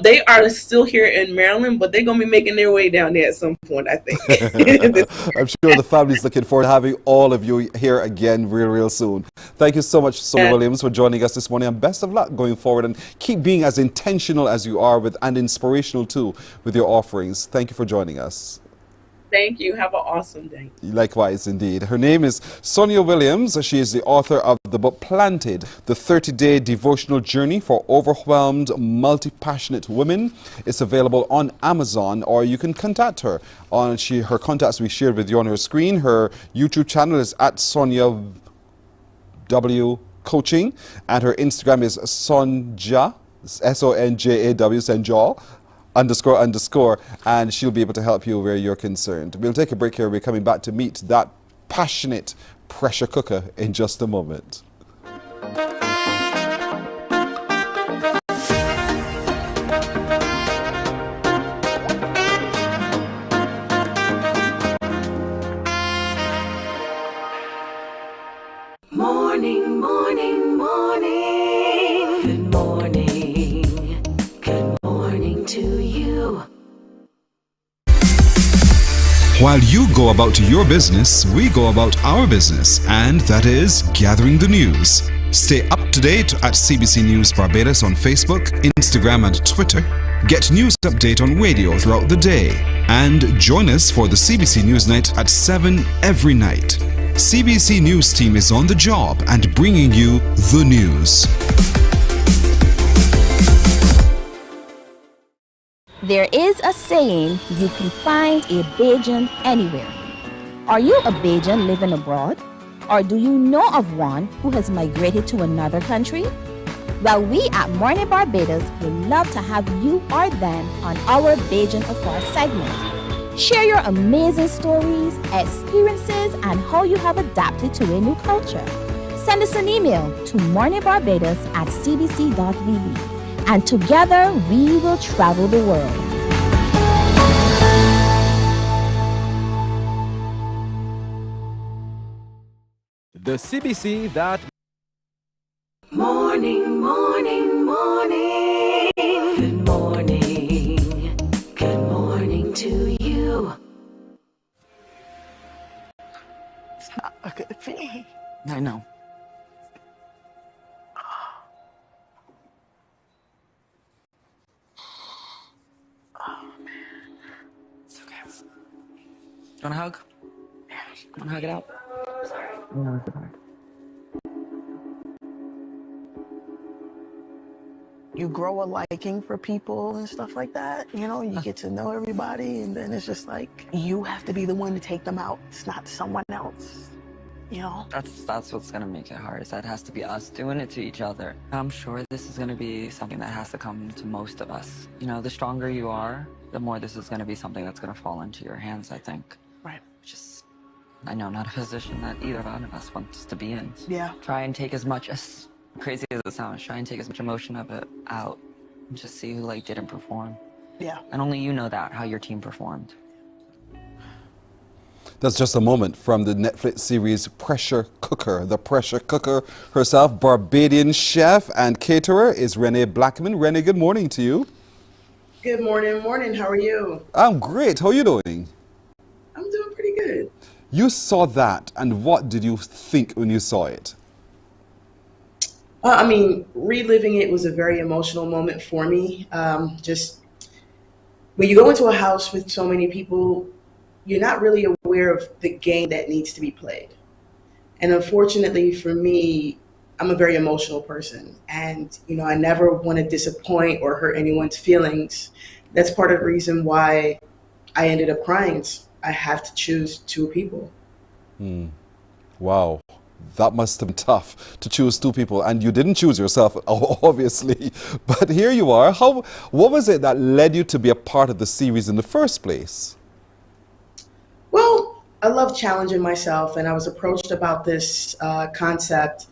They are still here in Maryland, but they're going to be making their way down there at some point, I think.
I'm sure the family's looking forward to having all of you here again real soon. Thank you so much, Sonya Williams, for joining us this morning, and best of luck going forward, and keep being as intentional as you are and inspirational too with your offerings. Thank you for joining us.
Thank you. Have an awesome day.
Likewise, indeed. Her name is Sonya Williams. She is the author of the book Planted, the 30-day devotional journey for overwhelmed, multi-passionate women. It's available on Amazon, or you can contact her. Her contacts we shared with you on her screen. Her YouTube channel is at Sonya W Coaching, and her Instagram is Sonja, SONJAW, Senjal. __, and she'll be able to help you where you're concerned. We'll take a break here. We're coming back to meet that passionate pressure cooker in just a moment.
Morning, morning, morning. Good morning. Good morning to you.
While you go about your business, we go about our business, and that is gathering the news. Stay up to date at CBC News Barbados on Facebook, Instagram, and Twitter. Get news update on radio throughout the day. And join us for the CBC News Night at 7 every night. CBC News team is on the job and bringing you the news.
There is a saying, you can find a Bajan anywhere. Are you a Bajan living abroad? Or do you know of one who has migrated to another country? Well, we at Mornin Barbados would love to have you or them on our Bajan Affair segment. Share your amazing stories, experiences, and how you have adapted to a new culture. Send us an email to morninbarbados@cbc.vb, and together we will travel the world.
The CBC that
Morning, morning, morning. Good morning. Good morning to you.
It's not a good feeling.
I know.
Oh, man.
It's okay. You want a hug?
Yeah.
You want to hug it out?
Sorry.
No, it's okay.
You grow a liking for people and stuff like that. You know, you get to know everybody, and then it's just like, you have to be the one to take them out. It's not someone else, you know?
That's what's gonna make it hard, is that it has to be us doing it to each other. I'm sure this is gonna be something that has to come to most of us. You know, the stronger you are, the more this is gonna be something that's gonna fall into your hands, I think.
Right.
Just, I know, not a position that either one of us wants to be in.
Yeah.
Try and take as much, as crazy as it sounds, try and take as much emotion of it out and just see who, like, didn't perform.
Yeah.
And only you know that, how your team performed.
That's just a moment from the Netflix series Pressure Cooker. The pressure cooker herself, Barbadian chef and caterer, is Renee Blackman. Renee, good morning to you.
Good morning, morning. How are you?
I'm great. How are you doing?
I'm doing pretty good.
You saw that, and what did you think when you saw it?
I mean, reliving it was a very emotional moment for me. Just when you go into a house with so many people, you're not really aware of the game that needs to be played. And unfortunately for me, I'm a very emotional person, and you know, I never want to disappoint or hurt anyone's feelings. That's part of the reason why I ended up crying. I have to choose two people.
Wow. That must have been tough to choose two people, and you didn't choose yourself, obviously. But here you are. What was it that led you to be a part of the series in the first place?
Well, I love challenging myself, and I was approached about this concept,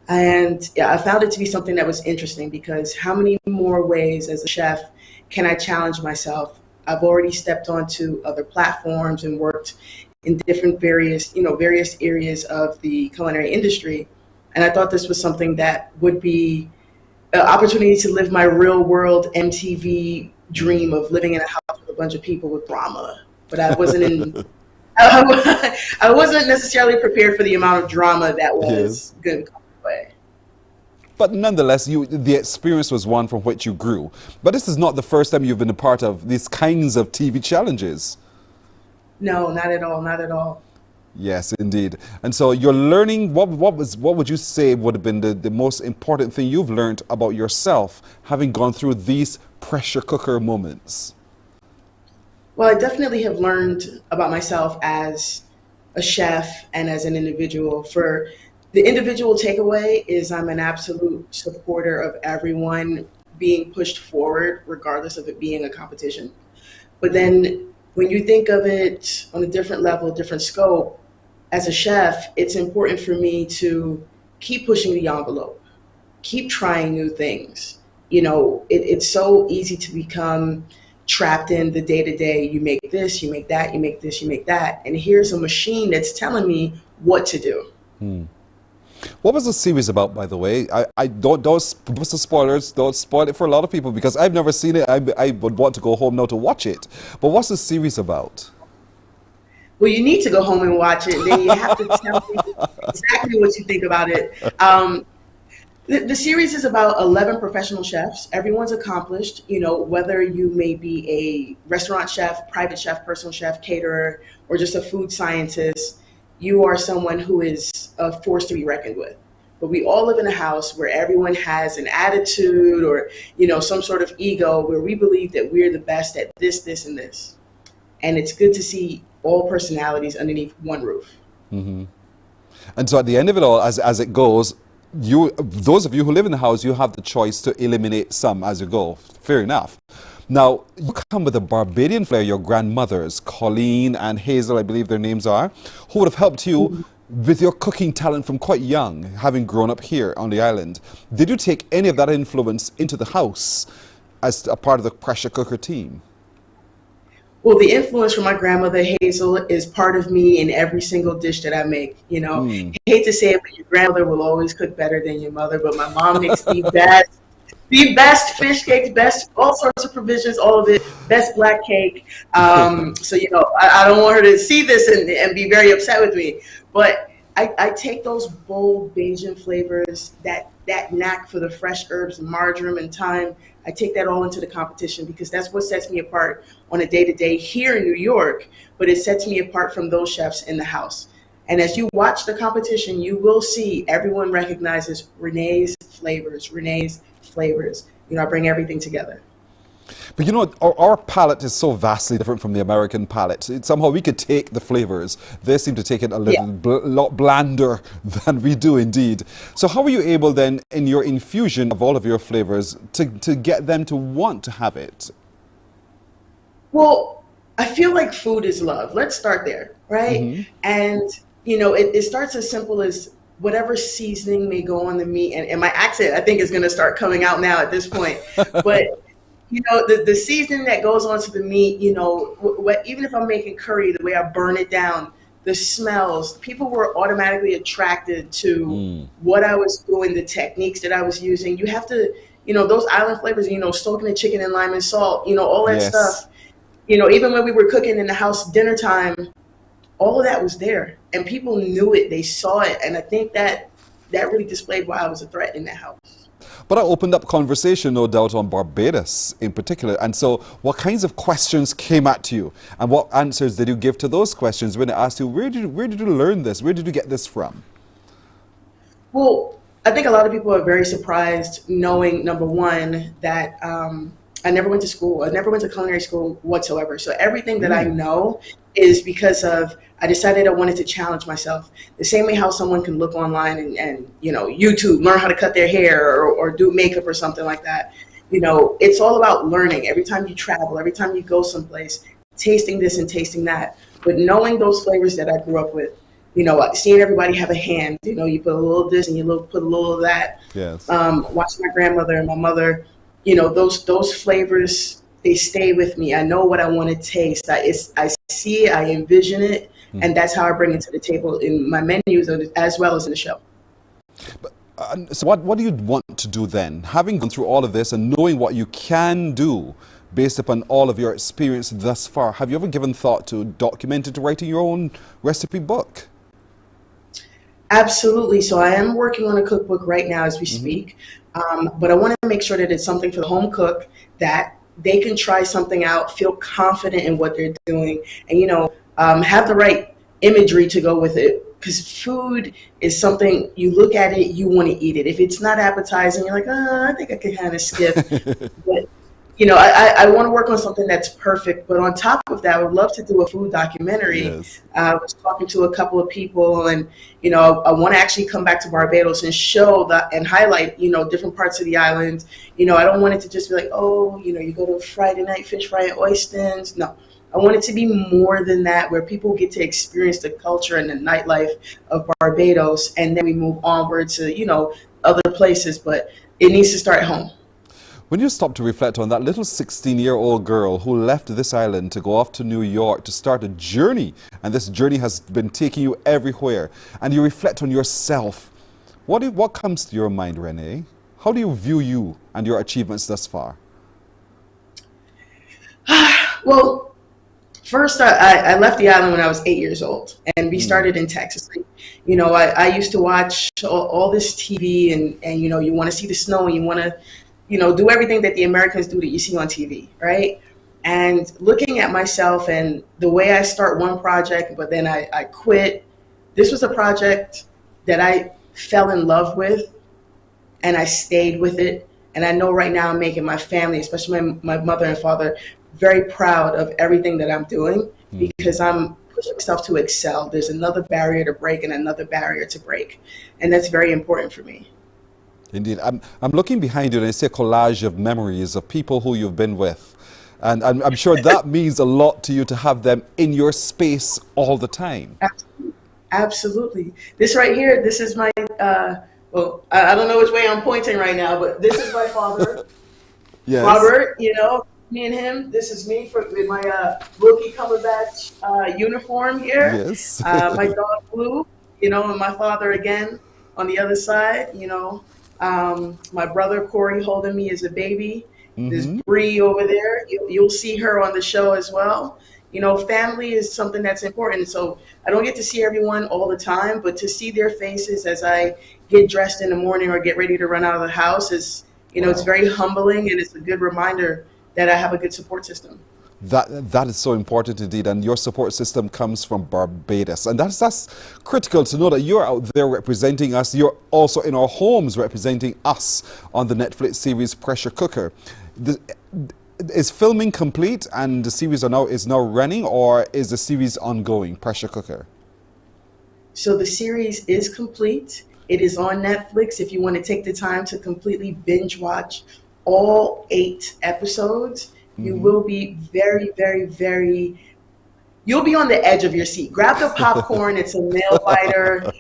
and yeah, I found it to be something that was interesting, because how many more ways as a chef can I challenge myself? I've already stepped onto other platforms and worked in different various areas of the culinary industry. And I thought this was something that would be an opportunity to live my real world MTV dream of living in a house with a bunch of people with drama. But I wasn't I wasn't necessarily prepared for the amount of drama that was going to come my way.
But nonetheless, the experience was one from which you grew. But this is not the first time you've been a part of these kinds of TV challenges.
No, not at all, not at all.
Yes, indeed. And so you're learning, what would you say would have been the most important thing you've learned about yourself, having gone through these pressure cooker moments?
Well, I definitely have learned about myself as a chef and as an individual. For the individual takeaway is I'm an absolute supporter of everyone being pushed forward, regardless of it being a competition. But then when you think of it on a different level, different scope, as a chef, it's important for me to keep pushing the envelope, keep trying new things. You know, it's so easy to become trapped in the day-to-day. You make this, you make that, you make this, you make that. And here's a machine that's telling me what to do.
What was the series about, by the way? I don't what's the spoilers? Don't spoil it for a lot of people because I've never seen it. I would want to go home now to watch it. But what's the series about?
Well, you need to go home and watch it. Then you have to tell me exactly what you think about it. The series is about 11 professional chefs. Everyone's accomplished, you know, whether you may be a restaurant chef, private chef, personal chef, caterer, or just a food scientist. You are someone who is a force to be reckoned with. But we all live in a house where everyone has an attitude or, you know, some sort of ego where we believe that we're the best at this, this, and this. And it's good to see all personalities underneath one roof.
And so at the end of it all, as it goes, those of you who live in the house, you have the choice to eliminate some as you go. Fair enough. Now, you come with a Barbadian flair, your grandmothers, Colleen and Hazel, I believe their names are, who would have helped you with your cooking talent from quite young, having grown up here on the island. Did you take any of that influence into the house as a part of the pressure cooker team?
Well, the influence from my grandmother, Hazel, is part of me in every single dish that I make. You know, hate to say it, but your grandmother will always cook better than your mother, but my mom makes the best fish cakes, best all sorts of provisions, all of it, best black cake. So, you know, I don't want her to see this and be very upset with me. But I take those bold Bajan flavors, that knack for the fresh herbs, marjoram and thyme. I take that all into the competition because that's what sets me apart on a day-to-day here in New York, but it sets me apart from those chefs in the house. And as you watch the competition, you will see everyone recognizes Renee's flavors. You know, I bring everything together.
But you know, our palate is so vastly different from the American palate. Somehow we could take the flavors. They seem to take it a lot blander than we do indeed. So how were you able then, in your infusion of all of your flavors, to get them to want to have it?
Well, I feel like food is love. Let's start there, right? And, you know, it starts as simple as whatever seasoning may go on the meat. And my accent, I think, is going to start coming out now at this point. But you know, the seasoning that goes onto the meat, you know, even if I'm making curry, the way I burn it down, the smells, people were automatically attracted to what I was doing, the techniques that I was using. You have to, you know, those island flavors, you know, soaking the chicken in lime and salt, you know, all that stuff. You know, even when we were cooking in the house dinner time, all of that was there. And people knew it, they saw it. And I think that really displayed why I was a threat in that house.
But I opened up conversation, no doubt, on Barbados in particular. And so what kinds of questions came at you? And what answers did you give to those questions when I asked you, where did you learn this? Where did you get this from?
Well, I think a lot of people are very surprised knowing, number one, that I never went to school. I never went to culinary school whatsoever. So everything that I know is because of, I decided I wanted to challenge myself. The same way how someone can look online and you know, YouTube, learn how to cut their hair or do makeup or something like that. You know, it's all about learning. Every time you travel, every time you go someplace, tasting this and tasting that. But knowing those flavors that I grew up with, you know, seeing everybody have a hand, you know, you put a little of this and you put a little of that.
Yes.
Watching my grandmother and my mother, you know, those flavors, they stay with me. I know what I want to taste. I see it, I envision it, and that's how I bring it to the table in my menus as well as in the show.
But, so what do you want to do then? Having gone through all of this and knowing what you can do based upon all of your experience thus far, have you ever given thought to documenting, to writing your own recipe book?
Absolutely. So I am working on a cookbook right now as we speak, but I want to make sure that it's something for the home cook that they can try something out, feel confident in what they're doing, and, you know, have the right imagery to go with it. Because food is something, you look at it, you want to eat it. If it's not appetizing, you're like, oh, I think I could kind of skip. But, you know, I want to work on something that's perfect. But on top of that, I would love to do a food documentary.
Yes.
I was talking to a couple of people, and, you know, I want to actually come back to Barbados and show that and highlight, you know, different parts of the island. You know, I don't want it to just be like, oh, you know, you go to Friday night fish fry at Oystons. No. I want it to be more than that, where people get to experience the culture and the nightlife of Barbados, and then we move onward to, other places, but it needs to start at home.
When you stop to reflect on that little 16-year-old girl who left this island to go off to New York to start a journey, and this journey has been taking you everywhere, and you reflect on yourself, what comes to your mind, Renee? How do you view you and your achievements thus far?
Well, first, I left the island when I was 8 years old, and we started in Texas. I used to watch all this TV, and you want to see the snow, and you want to, do everything that the Americans do that you see on TV, right? And looking at myself and the way I start one project, but then I quit. This was a project that I fell in love with, and I stayed with it. And I know right now I'm making my family, especially my mother and father, very proud of everything that I'm doing, because I'm pushing myself to excel. There's another barrier to break and another barrier to break. And that's very important for me.
Indeed. I'm looking behind you and I see a collage of memories of people who you've been with. And I'm sure that means a lot to you to have them in your space all the time.
Absolutely. This right here, this is my, well, I don't know which way I'm pointing right now, but this is my father,
Yes.
Robert, me and him. This is me with my rookie Cumberbatch uniform here.
Yes.
My dog Blue, and my father again on the other side, my brother Corey holding me as a baby. There's Bree over there. You'll see her on the show as well. Family is something that's important. So I don't get to see everyone all the time, but to see their faces as I get dressed in the morning or get ready to run out of the house is, it's very humbling, and it's a good reminder that I have a good support system.
That is so important indeed, and your support system comes from Barbados, and that's critical to know that you're out there representing us. You're also in our homes representing us on the Netflix series Pressure Cooker. Is filming complete and the series is now running, or is the series ongoing, Pressure Cooker?
So the series is complete. It is on Netflix. If you want to take the time to completely binge watch all 8 episodes, you will be very, very, very, you'll be on the edge of your seat. Grab the popcorn. It's a nail biter.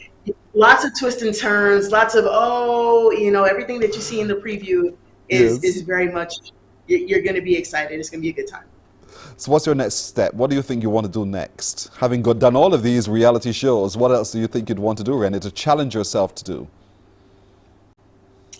Lots of twists and turns, lots of, everything that you see in the preview is very much, you're going to be excited. It's going to be a good time.
So what's your next step? What do you think you want to do next? Having done all of these reality shows, what else do you think you'd want to do, Renee, to challenge yourself to do?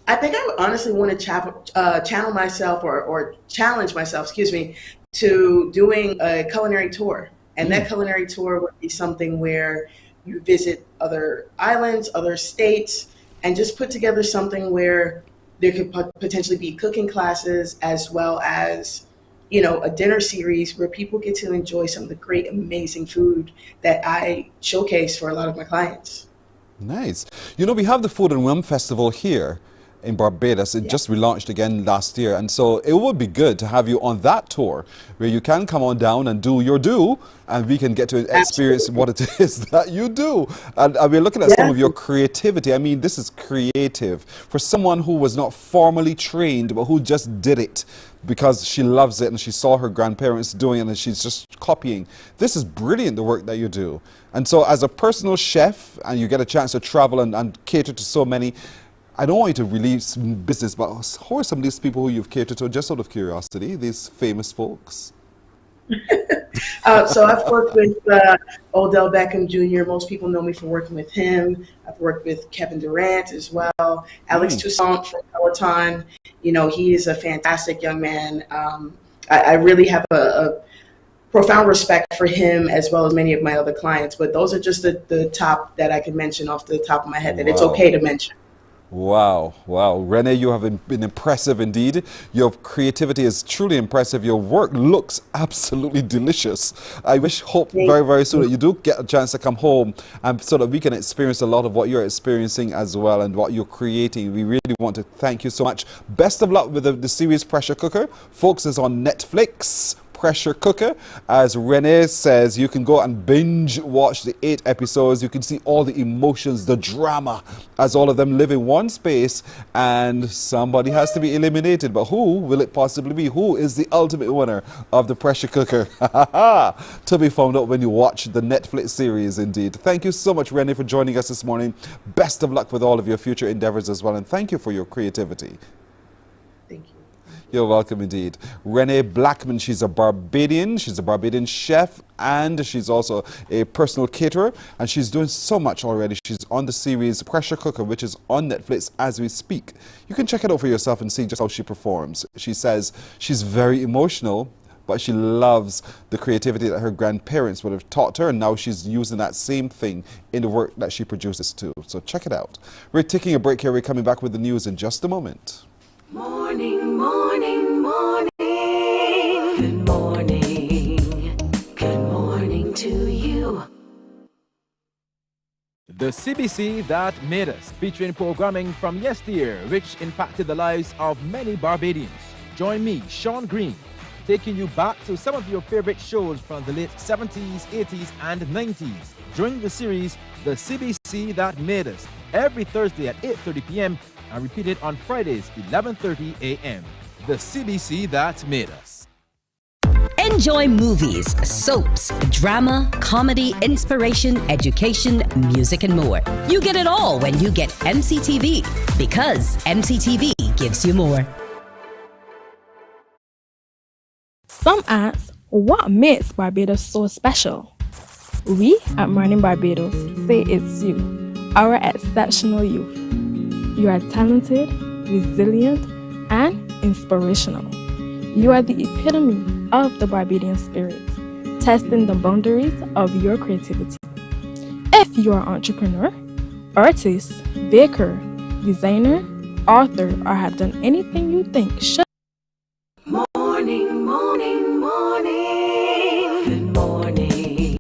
I think I would honestly want to channel myself or challenge myself, to doing a culinary tour. And that culinary tour would be something where you visit other islands, other states, and just put together something where there could potentially be cooking classes, as well as, a dinner series where people get to enjoy some of the great, amazing food that I showcase for a lot of my clients.
Nice. We have the Food and Wine Festival here in Barbados. It just relaunched again last year, and so it would be good to have you on that tour where you can come on down and do your and we can get to experience what it is that you do. And we're looking at some of your creativity. I mean, this is creative for someone who was not formally trained but who just did it because she loves it and she saw her grandparents doing it and she's just copying. This is brilliant, the work that you do. And so as a personal chef, and you get a chance to travel and cater to so many, I don't want you to release business, but who are some of these people who you've catered to, just out of curiosity, these famous folks?
So I've worked with Odell Beckham Jr. Most people know me for working with him. I've worked with Kevin Durant as well. Alex Toussaint from Peloton. He is a fantastic young man. I really have a profound respect for him, as well as many of my other clients. But those are just the top that I can mention off the top of my head that it's okay to mention.
Wow, wow. Renee, you have been impressive indeed. Your creativity is truly impressive. Your work looks absolutely delicious. I hope very, very soon that you do get a chance to come home and so that we can experience a lot of what you're experiencing as well and what you're creating. We really want to thank you so much. Best of luck with the series Pressure Cooker. Folks, is on Netflix. Pressure Cooker. As Renee says, you can go and binge watch the 8 episodes. You can see all the emotions, the drama, as all of them live in one space, and somebody has to be eliminated. But who will it possibly be? Who is the ultimate winner of the Pressure Cooker? To be found out when you watch the Netflix series, indeed. Thank you so much, Renee, for joining us this morning. Best of luck with all of your future endeavors as well, and thank you for your creativity.
Thank you.
You're welcome indeed. Renee Blackman, she's a Barbadian. She's a Barbadian chef, and she's also a personal caterer, and she's doing so much already. She's on the series Pressure Cooker, which is on Netflix as we speak. You can check it out for yourself and see just how she performs. She says she's very emotional, but she loves the creativity that her grandparents would have taught her, and now she's using that same thing in the work that she produces too. So check it out. We're taking a break here. We're coming back with the news in just a moment.
Morning, morning, morning. Good morning. Good morning to you.
The CBC That Made Us, featuring programming from yesteryear, which impacted the lives of many Barbadians. Join me, Sean Green, taking you back to some of your favorite shows from the late 70s, 80s, and 90s during the series The CBC That Made Us, every Thursday at 8:30 p.m. and repeated on Fridays, 11:30 a.m. The CBC That Made Us.
Enjoy movies, soaps, drama, comedy, inspiration, education, music, and more. You get it all when you get MCTV, because MCTV gives you more.
Some ask, what makes Barbados so special? We at Mornin Barbados say it's you, our exceptional youth. You are talented, resilient, and inspirational. You are the epitome of the Barbadian spirit, testing the boundaries of your creativity. If you are an entrepreneur, artist, baker, designer, author, or have done anything you think should.
Morning, morning, morning. Good morning.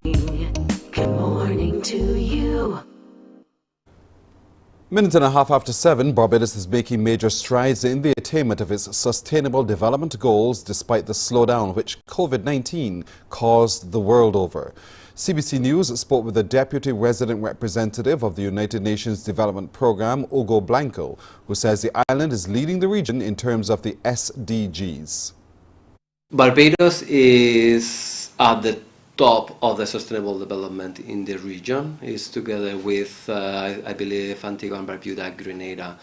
Good morning to you.
Minute and a half after 7, Barbados is making major strides in the attainment of its sustainable development goals despite the slowdown which COVID-19 caused the world over. CBC News spoke with the Deputy Resident Representative of the United Nations Development Programme, Hugo Blanco, who says the island is leading the region in terms of the SDGs.
Barbados is at the top of the sustainable development in the region. It's together with, I believe, Antigua and Barbuda, Grenada,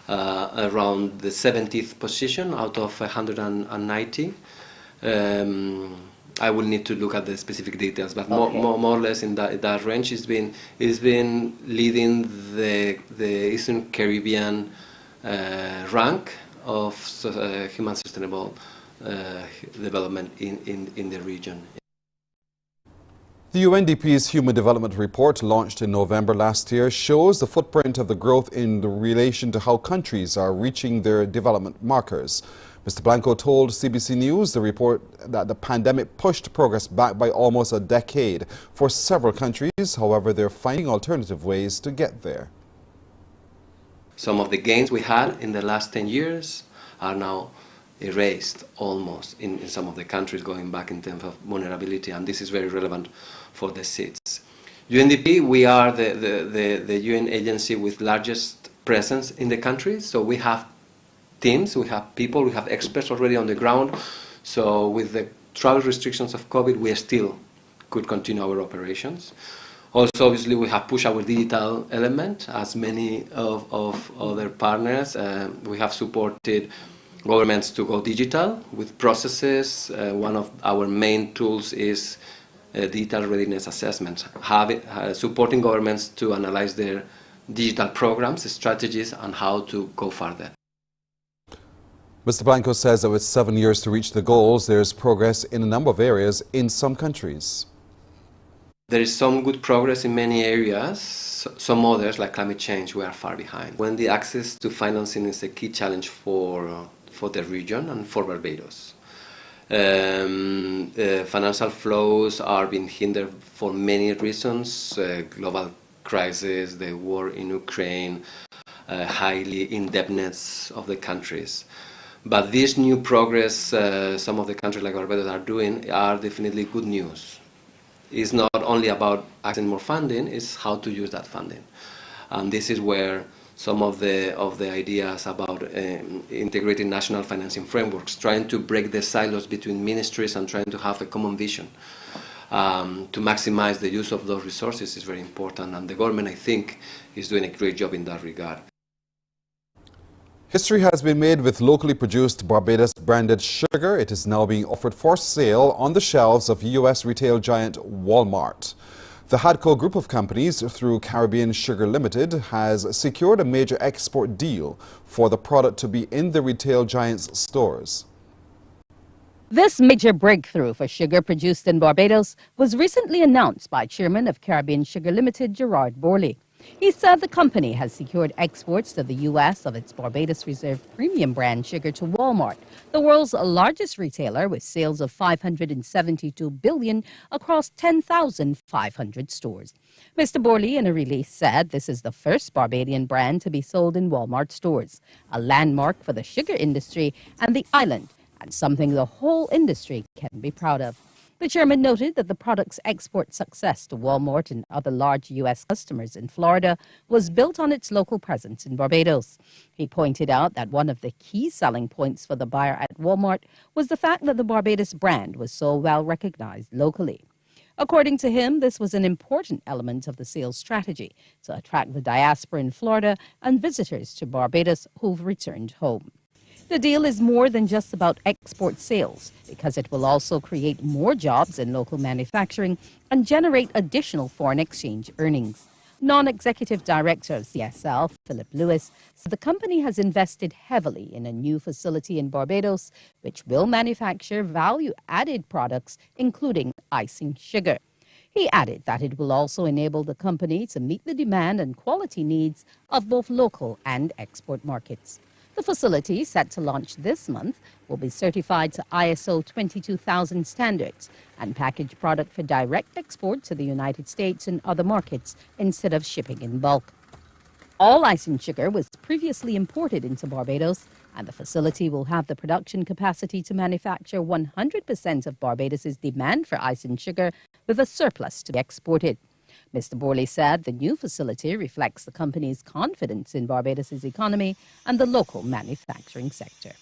around the 70th position out of 190. I will need to look at the specific details, but more or less in that range. It's been leading the Eastern Caribbean rank of human sustainable development in the region.
The UNDP's Human Development Report, launched in November last year, shows the footprint of the growth in relation to how countries are reaching their development markers. Mr. Blanco told CBC News the report that the pandemic pushed progress back by almost a decade for several countries. However, they're finding alternative ways to get there.
Some of the gains we had in the last 10 years are now erased almost in some of the countries, going back in terms of vulnerability, and this is very relevant for the seats. UNDP, we are the UN agency with largest presence in the country, so we have teams, we have people, we have experts already on the ground. So with the travel restrictions of COVID, we still could continue our operations. Also, obviously, we have pushed our digital element, as many of other partners. We have supported governments to go digital with processes. One of our main tools is digital readiness assessments, supporting governments to analyze their digital programs, strategies, and how to go further.
Mr. Blanco says that with 7 years to reach the goals, there is progress in a number of areas in some countries.
There is some good progress in many areas. Some others, like climate change, we are far behind. When the access to financing is a key challenge for the region and for Barbados. Financial flows are being hindered for many reasons: global crisis, the war in Ukraine, highly indebtedness of the countries. But this new progress some of the countries like Barbados are doing are definitely good news. It's not only about accessing more funding, it's how to use that funding. And this is where some of the ideas about integrating national financing frameworks, trying to break the silos between ministries and trying to have a common vision to maximize the use of those resources is very important. And the government, I think, is doing a great job in that regard.
History has been made with locally produced Barbados branded sugar. It is now being offered for sale on the shelves of U.S. retail giant Walmart. The Hadco group of companies, through Caribbean Sugar Limited, has secured a major export deal for the product to be in the retail giant's stores.
This major breakthrough for sugar produced in Barbados was recently announced by Chairman of Caribbean Sugar Limited, Gerard Borley. He said the company has secured exports to the U.S. of its Barbados Reserve premium brand sugar to Walmart, the world's largest retailer with sales of $572 billion across 10,500 stores. Mr. Borley, in a release, said this is the first Barbadian brand to be sold in Walmart stores, a landmark for the sugar industry and the island, and something the whole industry can be proud of. The chairman noted that the product's export success to Walmart and other large U.S. customers in Florida was built on its local presence in Barbados. He pointed out that one of the key selling points for the buyer at Walmart was the fact that the Barbados brand was so well recognized locally. According to him, this was an important element of the sales strategy to attract the diaspora in Florida and visitors to Barbados who've returned home. The deal is more than just about export sales because it will also create more jobs in local manufacturing and generate additional foreign exchange earnings. Non-executive director of CSL, Philip Lewis, said the company has invested heavily in a new facility in Barbados which will manufacture value-added products, including icing sugar. He added that it will also enable the company to meet the demand and quality needs of both local and export markets. The facility, set to launch this month, will be certified to ISO 22000 standards and package product for direct export to the United States and other markets instead of shipping in bulk. All icing sugar was previously imported into Barbados, and the facility will have the production capacity to manufacture 100% of Barbados's demand for icing sugar with a surplus to be exported. Mr. Borley said the new facility reflects the company's confidence in Barbados's economy and the local manufacturing sector.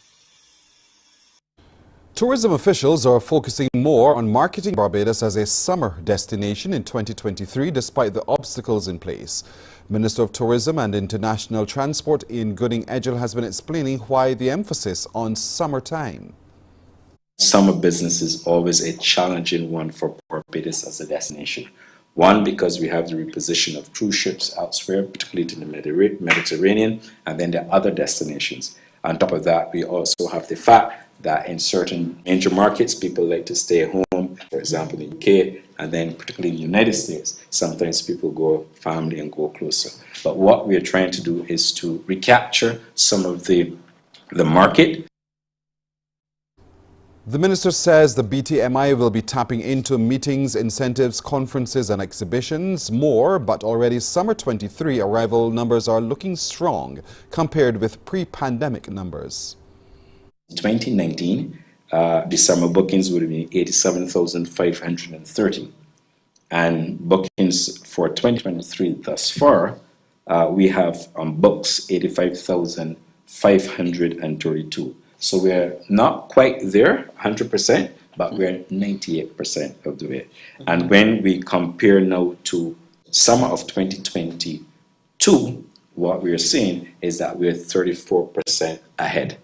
Tourism officials are focusing more on marketing Barbados as a summer destination in 2023 despite the obstacles in place. Minister of Tourism and International Transport Ian Gooding-Edgell has been explaining why the emphasis on summertime.
Summer business is always a challenging one for Barbados as a destination. One, because we have the reposition of cruise ships elsewhere, particularly to the Mediterranean, and then the other destinations. On top of that, we also have the fact that in certain major markets, people like to stay home, for example, in the UK, and then particularly in the United States, sometimes people go family and go closer. But what we are trying to do is to recapture some of the market.
The minister says the BTMI will be tapping into meetings, incentives, conferences and exhibitions more, but already summer 23 arrival numbers are looking strong compared with pre-pandemic numbers.
2019, the summer bookings would have been 87,530. And bookings for 2023 thus far, we have on books 85,532. So we're not quite there 100%, but we're 98% of the way. And when we compare now to summer of 2022, what we're seeing is that we're 34% ahead.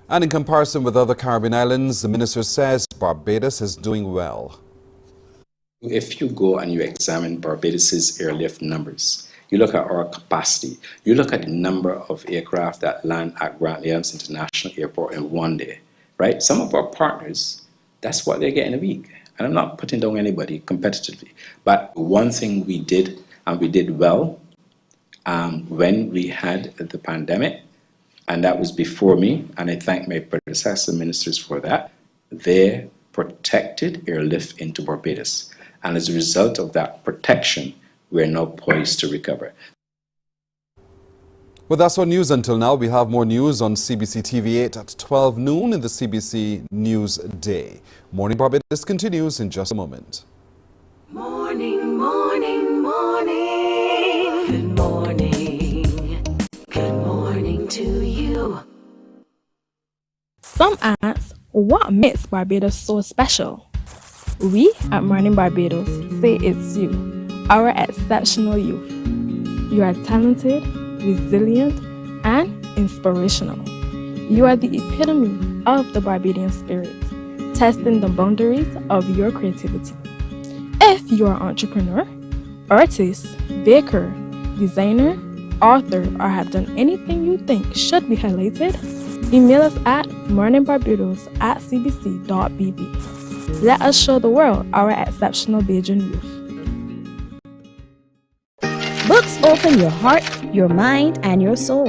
And in comparison with other Caribbean islands, the minister says Barbados is doing well.
If you go and you examine Barbados's airlift numbers, you look at our capacity, you look at the number of aircraft that land at Grantley-Elms International Airport in one day, right? Some of our partners, that's what they get in a week. And I'm not putting down anybody competitively. But one thing we did, and we did well, when we had the pandemic, and that was before me, and I thank my predecessor ministers for that, they protected airlift into Barbados. And as a result of that protection, we're now poised to recover.
Well, that's our news until now. We have more news on CBC TV 8 at 12 noon in the CBC News Day. Morning Barbados continues in just a moment.
Morning, morning, morning. Good morning. Good morning to you.
Some ask, what makes Barbados so special? We at Mornin Barbados say it's you, our exceptional youth. You are talented, resilient, and inspirational. You are the epitome of the Barbadian spirit, testing the boundaries of your creativity. If you are an entrepreneur, artist, baker, designer, author, or have done anything you think should be highlighted, email us at morninbarbados@cbc.bb. Let us show the world our exceptional Bajan youth.
Books open your heart, your mind, and your soul.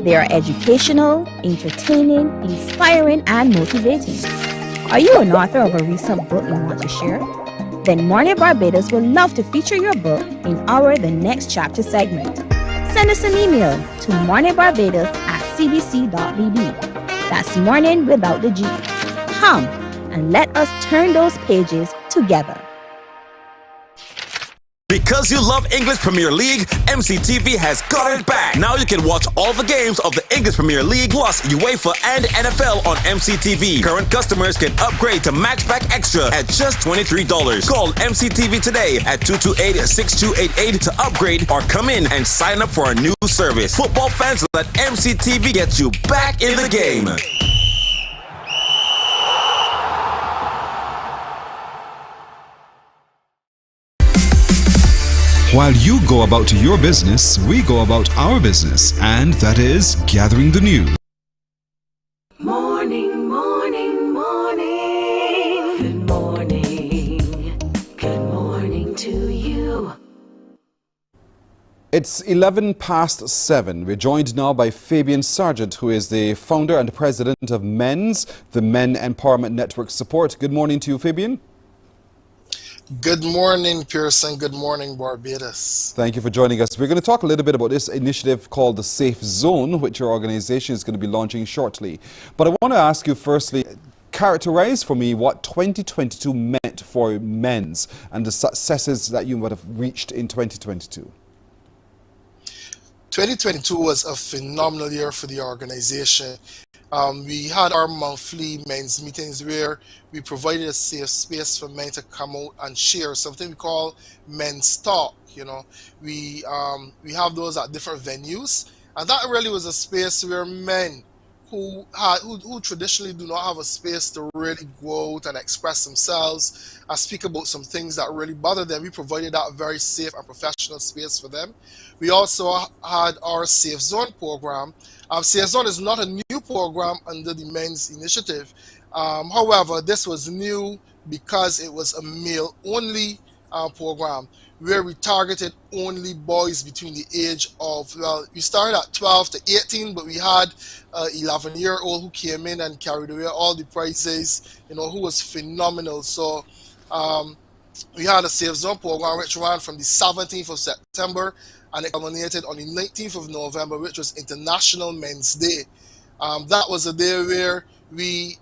They are educational, entertaining, inspiring, and motivating. Are you an author of a recent book you want to share? Then Mornin Barbados would love to feature your book in our The Next Chapter segment. Send us an email to morninbarbados@cbc.bb. That's morning without the G. Come and let us turn those pages together.
Because you love English Premier League, MCTV has got it back. Now you can watch all the games of the English Premier League plus UEFA and NFL on MCTV. Current customers can upgrade to Matchback Extra at just $23. Call MCTV today at 228-6288 to upgrade or come in and sign up for a new service. Football fans, let MCTV get you back in the game.
While you go about your business, we go about our business, and that is gathering the news.
Morning, morning, morning. Good morning. Good morning to you.
It's 11 past 7. We're joined now by Fabian Sargent, who is the founder and president of MENS, the Men Empowerment Network Support. Good morning to you, Fabian.
Good morning, Pearson. Good morning, Barbados.
Thank you for joining us. We're going to talk a little bit about this initiative called the Safe Zone, which your organization is going to be launching shortly. But I want to ask you firstly, characterize for me what 2022 meant for MENS and the successes that you would have reached in 2022.
2022 was a phenomenal year for the organization. We had our monthly men's meetings where we provided a safe space for men to come out and share something we call men's talk. You know, we have those at different venues, and that really was a space where men who traditionally do not have a space to really go out and express themselves and speak about some things that really bother them. We provided that very safe and professional space for them. We also had our Safe Zone program. Safe Zone is not a new program under the men's initiative. However, this was new because it was a male-only program where we targeted only boys between the age of, well, we started at 12 to 18, but we had an 11-year-old who came in and carried away all the prizes, you know, who was phenomenal. So we had a Safe Zone program which ran from the 17th of September and it culminated on the 19th of November, which was International Men's Day. That was a day where we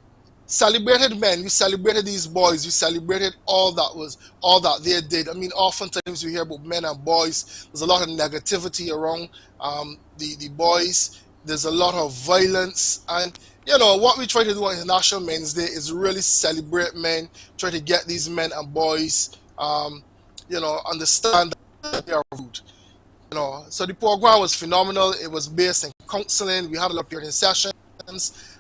celebrated men, we celebrated these boys, we celebrated all that they did. I mean, oftentimes we hear about men and boys, there's a lot of negativity around the boys, there's a lot of violence, and you know, what we try to do on International Men's Day is really celebrate men, try to get these men and boys, you know, understand that they are rude. You know, so the program was phenomenal. It was based in counseling. We had a lot of parenting sessions,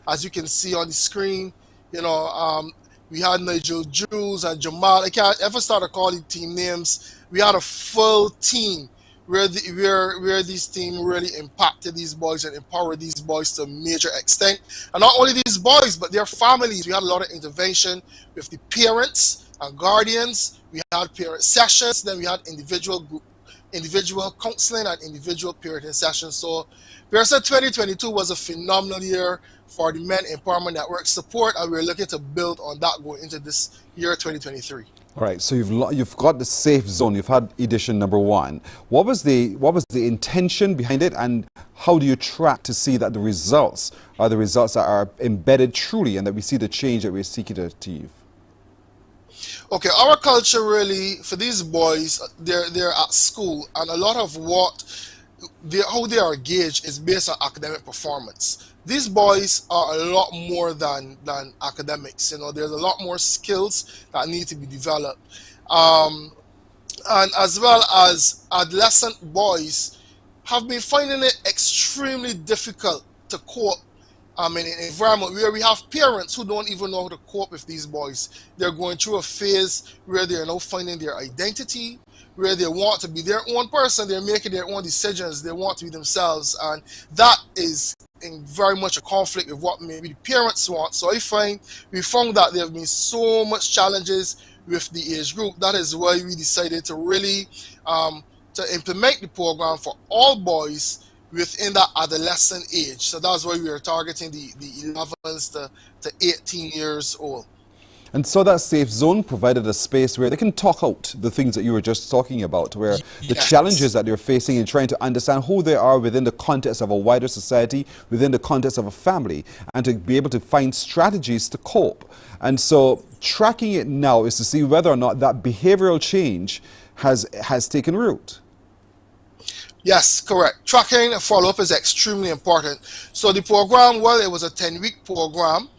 as you can see on the screen. You know, we had Nigel Jules and Jamal. I can't ever start to call the team names. We had a full team where these team really impacted these boys and empowered these boys to a major extent. And not only these boys, but their families. We had a lot of intervention with the parents and guardians. We had parent sessions. Then we had individual counseling and individual parenting sessions. So Pearson 2022 was a phenomenal year for the Men Empowerment Network Support, and we're looking to build on that going into this year 2023.
All right, so you've got the safe zone. You've had edition number 1. What was the intention behind it, and how do you track to see that the results are the results that are embedded truly, and that we see the change that we're seeking to achieve?
Okay, our culture really, for these boys, they're at school, and a lot of how they are gauged is based on academic performance. These boys are a lot more than academics. You know, there's a lot more skills that need to be developed, and as well as adolescent boys have been finding it extremely difficult to cope. In an environment where we have parents who don't even know how to cope with these boys. They're going through a phase where they're now finding their identity, where they want to be their own person, they're making their own decisions, they want to be themselves, and that is in very much a conflict with what maybe the parents want. So we found that there have been so much challenges with the age group. That is why we decided to really to implement the program for all boys within that adolescent age. So that's why we are targeting the 11s to 18 years old.
And so that safe zone provided a space where they can talk out the things that you were just talking about, where the challenges that they're facing and trying to understand who they are within the context of a wider society, within the context of a family, and to be able to find strategies to cope. And so tracking it now is to see whether or not that behavioral change has taken root.
Yes, correct. Tracking and follow-up is extremely important. So the program, well, it was a 10-week program.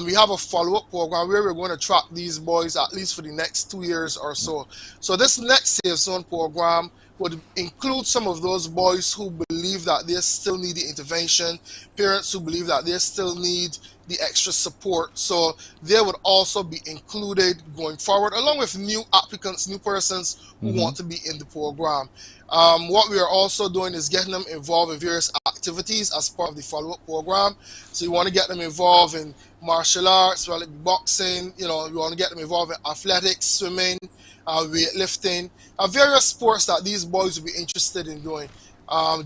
We have a follow-up program where we're going to track these boys at least for the next 2 years or so. So this next Safe Zone program would include some of those boys who believe that they still need the intervention, parents who believe that they still need the extra support. So they would also be included going forward, along with new applicants, new persons who want to be in the program. What we are also doing is getting them involved in various activities as part of the follow-up program. So you want to get them involved in martial arts, whether it be boxing, you want to get them involved in athletics, swimming, weightlifting, various sports that these boys will be interested in doing.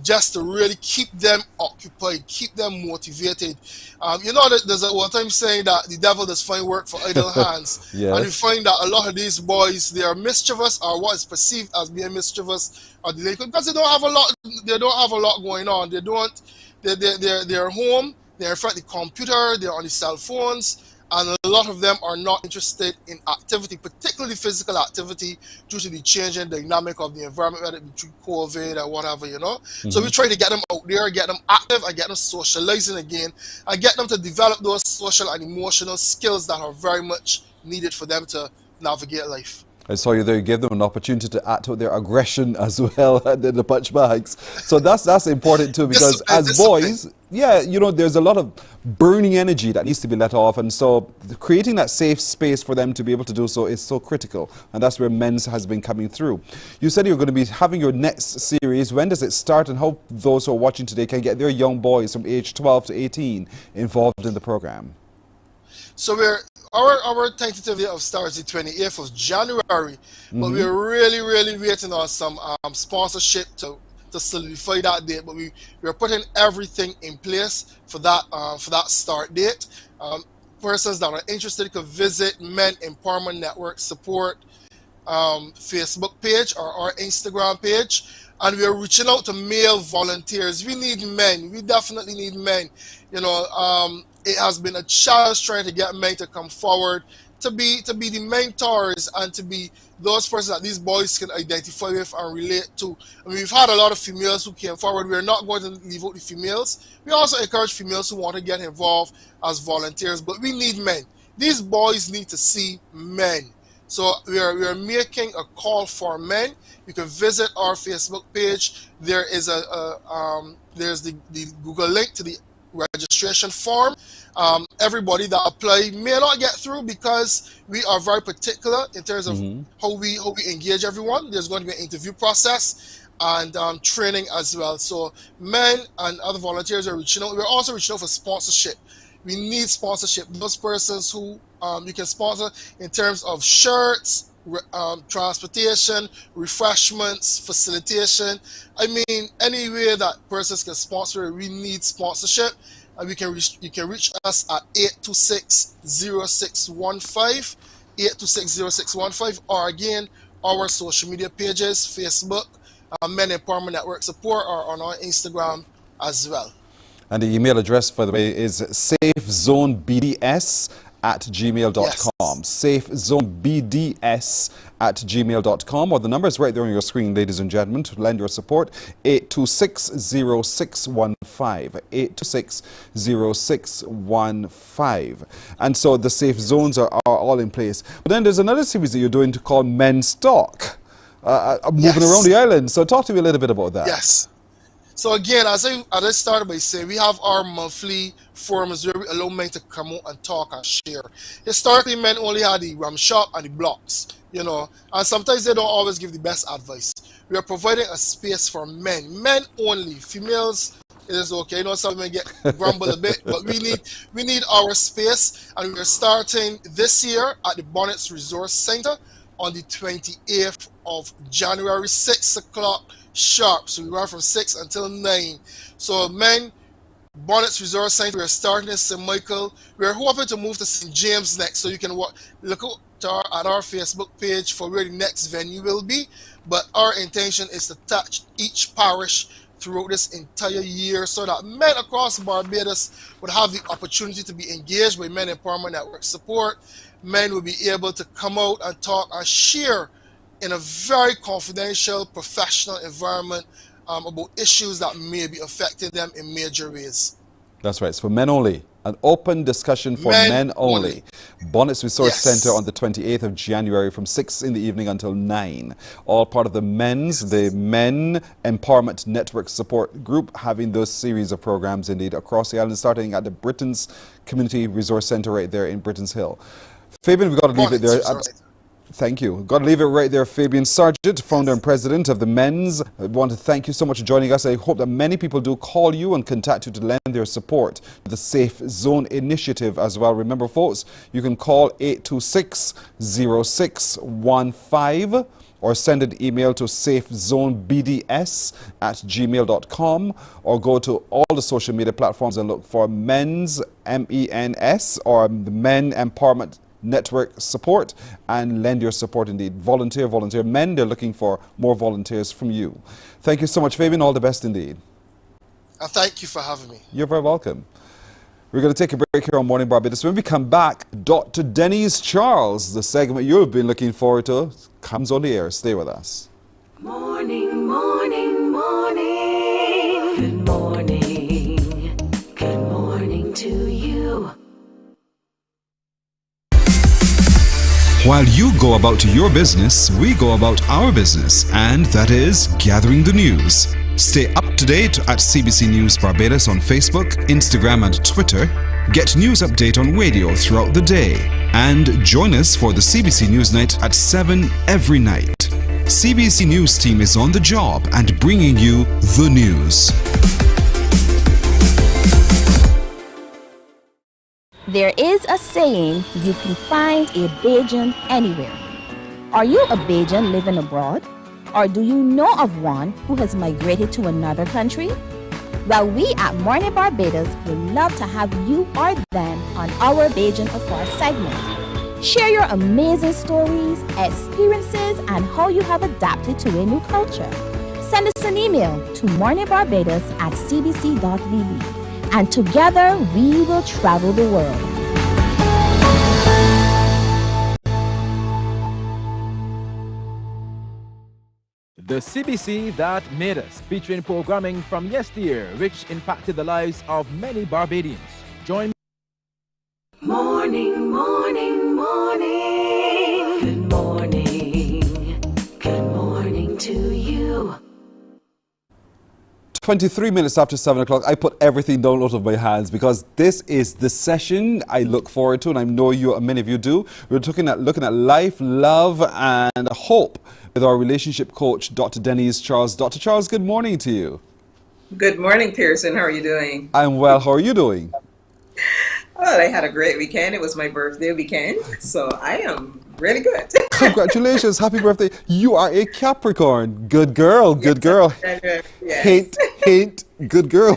Just to really keep them occupied, keep them motivated. There's a one time saying that the devil does find work for idle hands.
Yes.
And we find that a lot of these boys, they are mischievous, or what is perceived as being mischievous or delinquent, because they don't have a lot going on. They're home, they're in front of the computer, they're on the cell phones, and a lot of them are not interested in activity, particularly physical activity, due to the changing dynamic of the environment, whether it be through COVID or whatever, So we try to get them out there, get them active, and get them socializing again, and get them to develop those social and emotional skills that are very much needed for them to navigate life.
I saw you there. You gave them an opportunity to act out their aggression as well and the punch bags. So that's important too, because as boys, there's a lot of burning energy that needs to be let off, and so creating that safe space for them to be able to do so is so critical, and that's where men's has been coming through. You said you're going to be having your next series. When does it start, and how those who are watching today can get their young boys from age 12 to 18 involved in the program?
So our tentative date of start is the 28th of January, but we're really waiting on some sponsorship to solidify that date. But we're putting everything in place for that start date. Persons that are interested could visit Men Empowerment Network Support Facebook page or our Instagram page, and we're reaching out to male volunteers. We need men. We definitely need men. It has been a challenge trying to get men to come forward to be the mentors and to be those persons that these boys can identify with and relate to. We've had a lot of females who came forward. We're not going to leave out the females. We also encourage females who want to get involved as volunteers, but we need men. These boys need to see men. So we are making a call for men. You can visit our Facebook page. There is there's the Google link to the registration form. Everybody that apply may not get through because we are very particular in terms of how we engage everyone. There's going to be an interview process and training as well. So men and other volunteers are reaching out. We're also reaching out for sponsorship. We need sponsorship. Those persons who you can sponsor in terms of shirts, transportation, refreshments, facilitation. Any way that persons can sponsor, we need sponsorship. And you can reach us at 826-0615, 8260615, or again, our social media pages, Facebook, Men Empowerment Network Support, or on our Instagram as well.
And the email address, by the way, is safezonebds@gmail.com. Safezonebds@gmail.com, or the number is right there on your screen, ladies and gentlemen, to lend your support. 8260615. 8260615. And so the safe zones are all in place. But then there's another series that you're doing called Men's Talk, moving around the island. So talk to me a little bit about that.
Yes. So again, as I started by saying, we have our monthly forums where we allow men to come out and talk and share. Historically, men only had the rum shop and the blocks, you know, and sometimes they don't always give the best advice. We are providing a space for men only. Females, it is okay. You know, some men get grumble a bit, but we need our space, and we are starting this year at the Bonnets Resource Center on the 28th of January, 6 o'clock sharp. So we run from 6 until 9. So men, Bonnets Resource Center, we're starting in St. Michael. We're hoping to move to St. James next, so you can look at our Facebook page for where the next venue will be. But our intention is to touch each parish throughout this entire year, so that men across Barbados would have the opportunity to be engaged with Men Empowerment Network Support. Men will be able to come out and talk and share in a very confidential, professional environment about issues that may be affecting them in major ways.
That's right. It's for men only. An open discussion for men only. Bonnets Resource Center on the 28th of January from 6 in the evening until 9. All part of the Men Empowerment Network Support Group, having those series of programs indeed across the island, starting at the Britain's Community Resource Center right there in Britain's Hill. Fabian, we've got to leave it there. Thank you. Got to leave it right there. Fabian Sargent, founder and president of the Men's. I want to thank you so much for joining us. I hope that many people do call you and contact you to lend their support to the Safe Zone initiative as well. Remember, folks, you can call 8260615 or send an email to safezonebds@gmail.com, or go to all the social media platforms and look for Men's, MENS, or the Men Empowerment Network Support, and lend your support indeed. Volunteer. Men, they're looking for more volunteers from you. Thank you so much, Fabian. All the best indeed.
And thank you for having me.
You're very welcome. We're going to take a break here on Morning Barbados. When we come back, Dr. Denise Charles, the segment you've been looking forward to, comes on the air. Stay with us.
Morning, morning, morning. Good morning. Good morning to you.
While you go about your business, we go about our business, and that is gathering the news. Stay up to date at CBC News Barbados on Facebook, Instagram and Twitter. Get news update on radio throughout the day. And join us for the CBC News Night at 7 every night. CBC News team is on the job and bringing you the news.
There is a saying, you can find a Bajan anywhere. Are you a Bajan living abroad? Or do you know of one who has migrated to another country? Well, we at Mornin Barbados would love to have you or them on our Bajan Afar segment. Share your amazing stories, experiences, and how you have adapted to a new culture. Send us an email to morninbarbados@cbc.vb. And together we will travel the world.
The CBC That Made Us, featuring programming from yesteryear, which impacted the lives of many Barbadians. Join me.
Morning, morning, morning. Good morning. Good morning to you.
23 minutes after 7 o'clock, I put everything down out of my hands because this is the session I look forward to, and I know many of you do. We're looking at life, love, and hope with our relationship coach, Dr. Denise Charles. Dr. Charles, good morning to you.
Good morning, Pearson. How are you doing?
I'm well. How are you doing?
Well, I had a great weekend. It was my birthday weekend, so I am really good.
Congratulations. Happy birthday. You are a Capricorn. Good girl. Good girl.
Yes.
Hint. Good girl.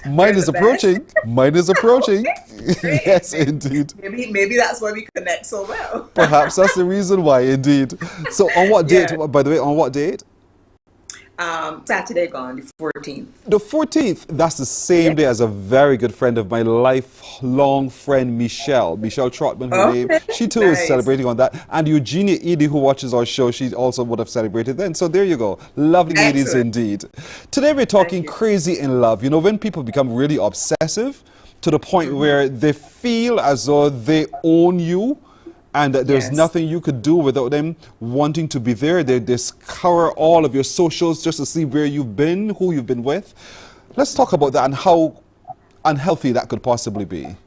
Mine is approaching.
great.
Yes, indeed.
Maybe that's why we connect so well.
Perhaps that's the reason why, indeed. So on what date,
Yeah.
by the way, on what date?
Saturday gone, the 14th.
The 14th, that's the same day as a very good friend of my lifelong friend, Michelle Trotman, her name. She too is
Nice.
celebrating on that. And Eugenia Edie, who watches our show, she also would have celebrated then. So there you go. Lovely ladies
Excellent.
indeed. Today we're talking crazy in love. You know, when people become really obsessive to the point where they feel as though they own you, and there's nothing you could do without them wanting to be there. They scour all of your socials just to see where you've been, who you've been with. Let's talk about that and how unhealthy that could possibly be.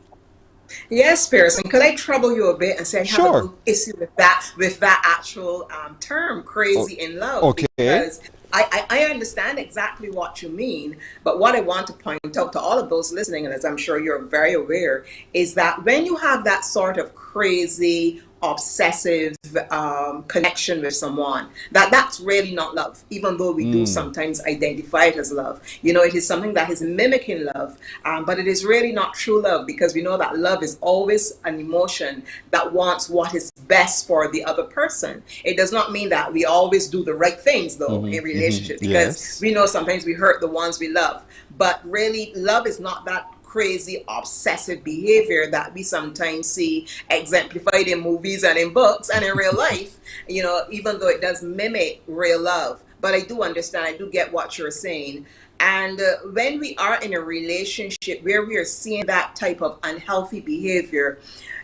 Yes, Pearson. Could I trouble you a bit and say I have a little issue with that actual term, crazy in love?
Okay.
Because I understand exactly what you mean, but what I want to point out to all of those listening, and as I'm sure you're very aware, is that when you have that sort of crazy, obsessive connection with someone, that's really not love, even though we do sometimes identify it as love. You know, it is something that is mimicking love, but it is really not true love, because we know that love is always an emotion that wants what is best for the other person. It does not mean that we always do the right things, though, in relationships, because we know sometimes we hurt the ones we love. But really, love is not that crazy, obsessive behavior that we sometimes see exemplified in movies and in books and in real life, you know, even though it does mimic real love. But I do understand, I do get what you're saying. And when we are in a relationship where we are seeing that type of unhealthy behavior,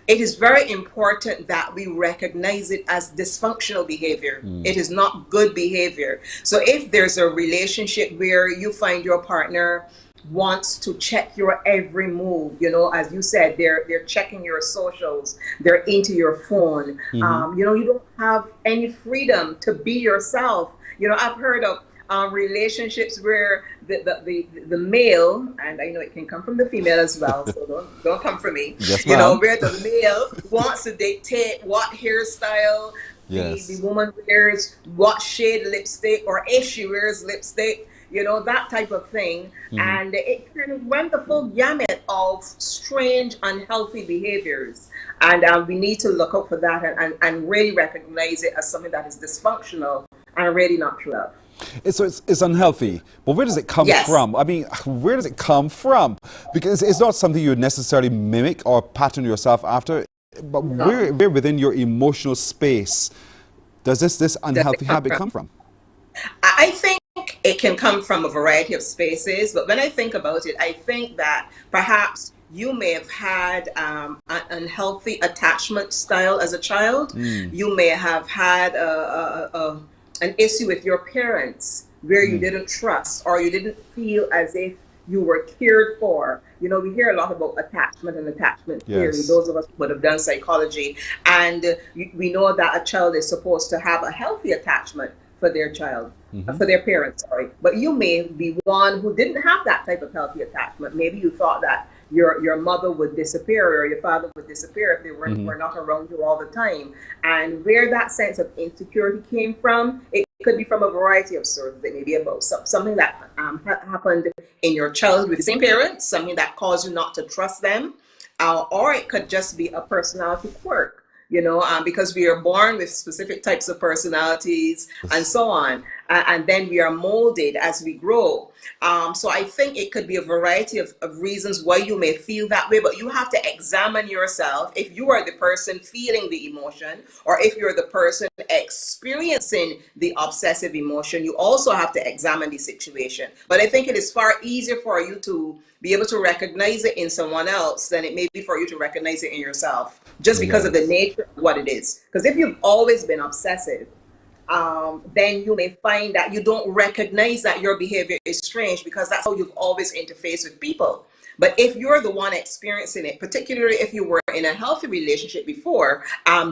it is very important that we recognize it as dysfunctional behavior. It is not good behavior. So if there's a relationship where you find your partner wants to check your every move, you know, as you said, they're checking your socials, they're into your phone, you know, you don't have any freedom to be yourself. You know, I've heard of relationships where the male, and I know it can come from the female as well, so don't come for me.
Yes,
you know,
ma'am.
where the male wants to dictate what hairstyle the woman wears, what shade lipstick, or if she wears lipstick, you know, that type of thing. And it can run the full gamut of strange, unhealthy behaviors. And we need to look out for that and really recognize it as something that is dysfunctional and really not true love.
It's unhealthy, but where does it come from? I mean, where does it come from? Because it's not something you would necessarily mimic or pattern yourself after, but where within your emotional space does this unhealthy habit come from?
I think it can come from a variety of spaces, but when I think about it, I think that perhaps you may have had an unhealthy attachment style as a child. You may have had an issue with your parents where you didn't trust, or you didn't feel as if you were cared for. You know, we hear a lot about attachment and attachment theory, those of us who would have done psychology. And we know that a child is supposed to have a healthy attachment for their child, for their parents, sorry. But you may be one who didn't have that type of healthy attachment. Maybe you thought that your mother would disappear or your father would disappear if they were not around you all the time. And where that sense of insecurity came from, it could be from a variety of sources. It may be about something that happened in your childhood with the same parents, something that caused you not to trust them, or it could just be a personality quirk. You know, because we are born with specific types of personalities and so on. And then we are molded as we grow. So I think it could be a variety of reasons why you may feel that way, but you have to examine yourself if you are the person feeling the emotion, or if you're the person experiencing the obsessive emotion. You also have to examine the situation. But I think it is far easier for you to be able to recognize it in someone else than it may be for you to recognize it in yourself, just because of the nature of what it is. Because if you've always been obsessive, then you may find that you don't recognize that your behavior is strange, because that's how you've always interfaced with people. But if you're the one experiencing it, particularly if you were in a healthy relationship before,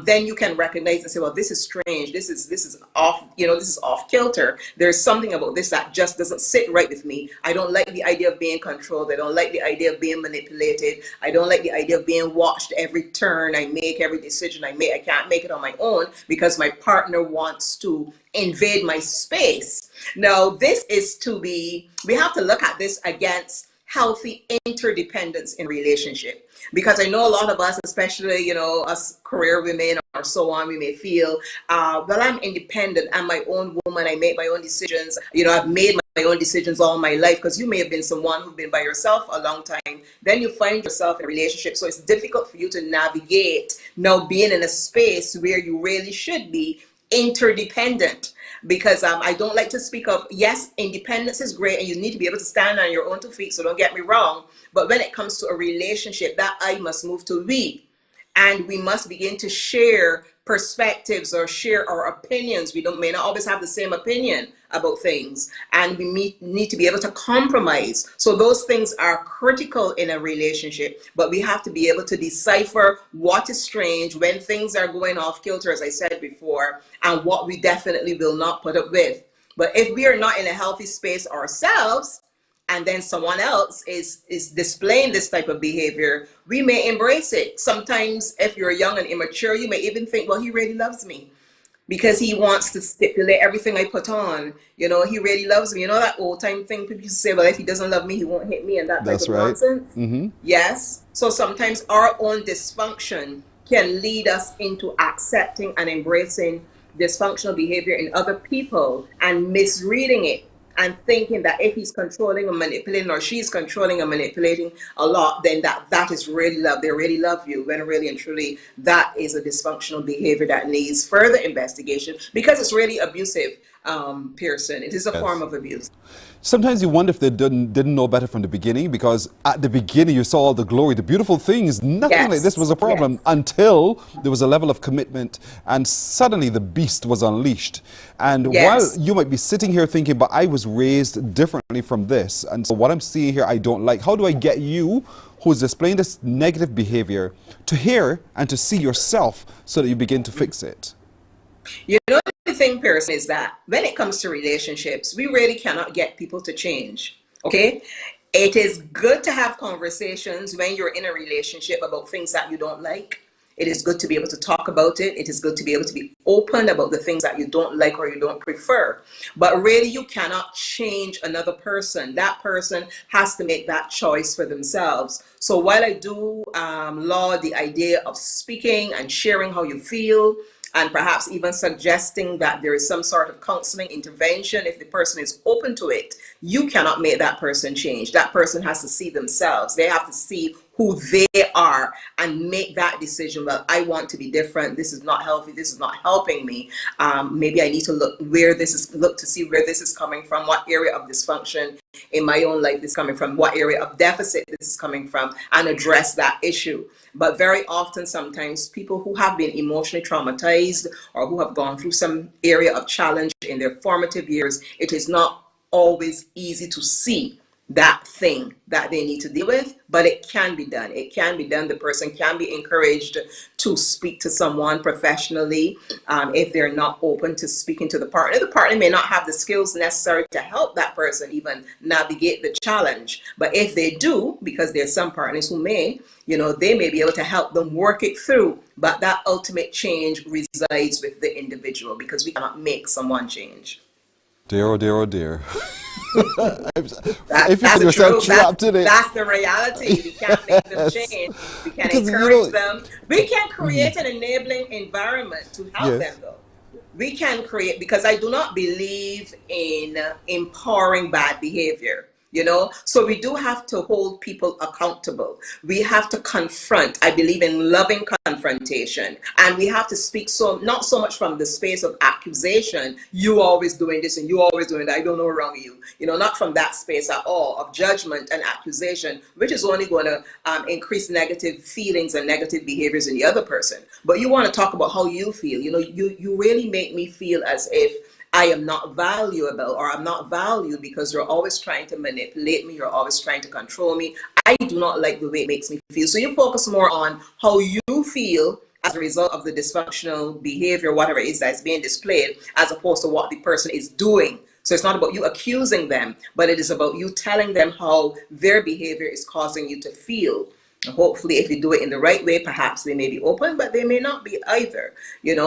then you can recognize and say, well, this is strange. This is off, you know, this is off kilter. There's something about this that just doesn't sit right with me. I don't like the idea of being controlled. I don't like the idea of being manipulated. I don't like the idea of being watched every turn I make, every decision I make. I can't make it on my own because my partner wants to invade my space. Now, this is we have to look at this against healthy interdependence in relationship. Because I know a lot of us, especially, you know, us career women or so on, we may feel, well, I'm independent, I'm my own woman, I make my own decisions, you know, I've made my own decisions all my life. Because you may have been someone who's been by yourself a long time, then you find yourself in a relationship, so it's difficult for you to navigate now being in a space where you really should be interdependent. Because I don't like to speak of, yes, independence is great and you need to be able to stand on your own two feet, so don't get me wrong, but when it comes to a relationship, that I must move to we, and we must begin to share perspectives or share our opinions. We may not always have the same opinion about things, and we need to be able to compromise. So those things are critical in a relationship, but we have to be able to decipher what is strange when things are going off kilter, as I said before, and what we definitely will not put up with. But if we are not in a healthy space ourselves, and then someone else is displaying this type of behavior, we may embrace it. Sometimes if you're young and immature, you may even think, well, he really loves me because he wants to stipulate everything I put on. You know, he really loves me. You know that old time thing people used to say, well, if he doesn't love me, he won't hit me, and that type
That's
of
right.
nonsense.
Mm-hmm.
Yes. So sometimes our own dysfunction can lead us into accepting and embracing dysfunctional behavior in other people and misreading it, and thinking that if he's controlling or manipulating, or she's controlling or manipulating a lot, then that is really love. They really love you, when really and truly that is a dysfunctional behavior that needs further investigation, because it's really abusive, Pearson. It is a form of abuse.
Sometimes you wonder if they didn't know better from the beginning, because at the beginning you saw all the glory, the beautiful things, nothing like this was a problem until there was a level of commitment and suddenly the beast was unleashed. And while you might be sitting here thinking, but I was raised differently from this, and so what I'm seeing here I don't like, how do I get you who's displaying this negative behavior to hear and to see yourself so that you begin to fix it?
You know, the thing, Pearson, is that when it comes to relationships, we really cannot get people to change. Okay? It is good to have conversations when you're in a relationship about things that you don't like. It is good to be able to talk about it. It is good to be able to be open about the things that you don't like or you don't prefer. But really, you cannot change another person. That person has to make that choice for themselves. So while I do laud the idea of speaking and sharing how you feel, and perhaps even suggesting that there is some sort of counseling intervention if the person is open to it, you cannot make that person change. That person has to see themselves. They have to see who they are and make that decision. Well, I want to be different. This is not healthy. This is not helping me. Maybe I need to look to see where this is coming from, what area of dysfunction in my own life is coming from, what area of deficit this is coming from, and address that issue. But very often, sometimes people who have been emotionally traumatized or who have gone through some area of challenge in their formative years, it is not always easy to see that thing that they need to deal with, but it can be done. It can be done. The person can be encouraged to speak to someone professionally if they're not open to speaking to the partner. The partner may not have the skills necessary to help that person even navigate the challenge, but if they do, because there's some partners who may, they may be able to help them work it through. But that ultimate change resides with the individual, because we cannot make someone change.
Dear, oh dear, oh dear.
That's the truth. That's the reality. We can't make them change. We can encourage them. We can create an enabling environment to help them, though. We can create, because I do not believe in empowering bad behavior. So we do have to hold people accountable. We have to confront. I believe in loving confrontation, and we have to speak not so much from the space of accusation. You always doing this and you always doing that. I don't know wrong with you. Not from that space at all of judgment and accusation, which is only going to increase negative feelings and negative behaviors in the other person. But you want to talk about how you feel. You really make me feel as if I am not valuable, or I'm not valued, because you're always trying to manipulate me. You're always trying to control me. I do not like the way it makes me feel. So you focus more on how you feel as a result of the dysfunctional behavior, whatever it is that's being displayed, as opposed to what the person is doing. So it's not about you accusing them, but it is about you telling them how their behavior is causing you to feel. Hopefully, if you do it in the right way, perhaps they may be open, but they may not be either.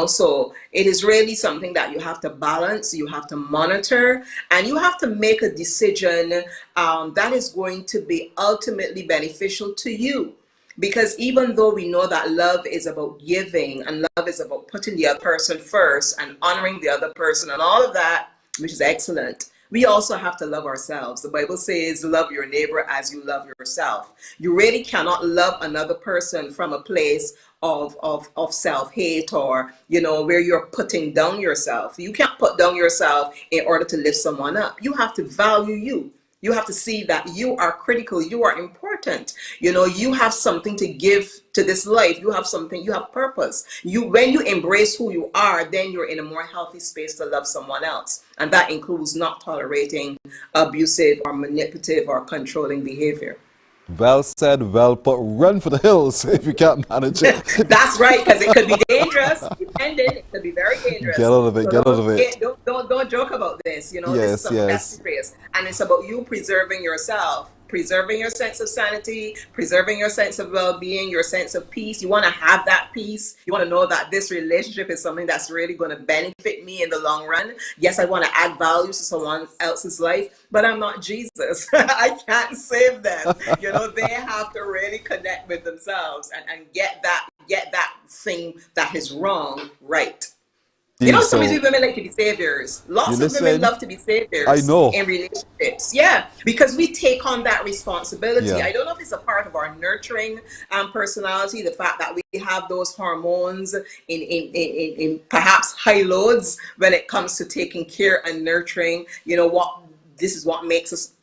So it is really something that you have to balance, you have to monitor, and you have to make a decision that is going to be ultimately beneficial to you. Because even though we know that love is about giving and love is about putting the other person first and honoring the other person and all of that, which is excellent, we also have to love ourselves. The Bible says, love your neighbor as you love yourself. You really cannot love another person from a place of self-hate or, where you're putting down yourself. You can't put down yourself in order to lift someone up. You have to value you. You have to see that you are critical, you are important. You have something to give to this life. You have something, you have purpose. When you embrace who you are, then you're in a more healthy space to love someone else. And that includes not tolerating abusive or manipulative or controlling behavior.
Well said, well put. Run for the hills if you can't manage it.
That's right, because it could be dangerous. Dependent, it could be very dangerous.
Get out of it, get out of it.
Don't joke about this.
Yes,
this is something that's
yes.
serious. And it's about you preserving yourself, preserving your sense of sanity, preserving your sense of well-being, your sense of peace. You want to have that peace. You want to know that this relationship is something that's really going to benefit me in the long run. Yes, I want to add value to someone else's life, but I'm not Jesus. I can't save them. They have to really connect with themselves and get that thing that is wrong right. Some of these women like to be saviors. Lots of women love to be saviors.
I know.
In relationships. Yeah, because we take on that responsibility.
Yeah.
I don't know if it's a part of our nurturing personality, the fact that we have those hormones in perhaps high loads when it comes to taking care and nurturing. This is what makes us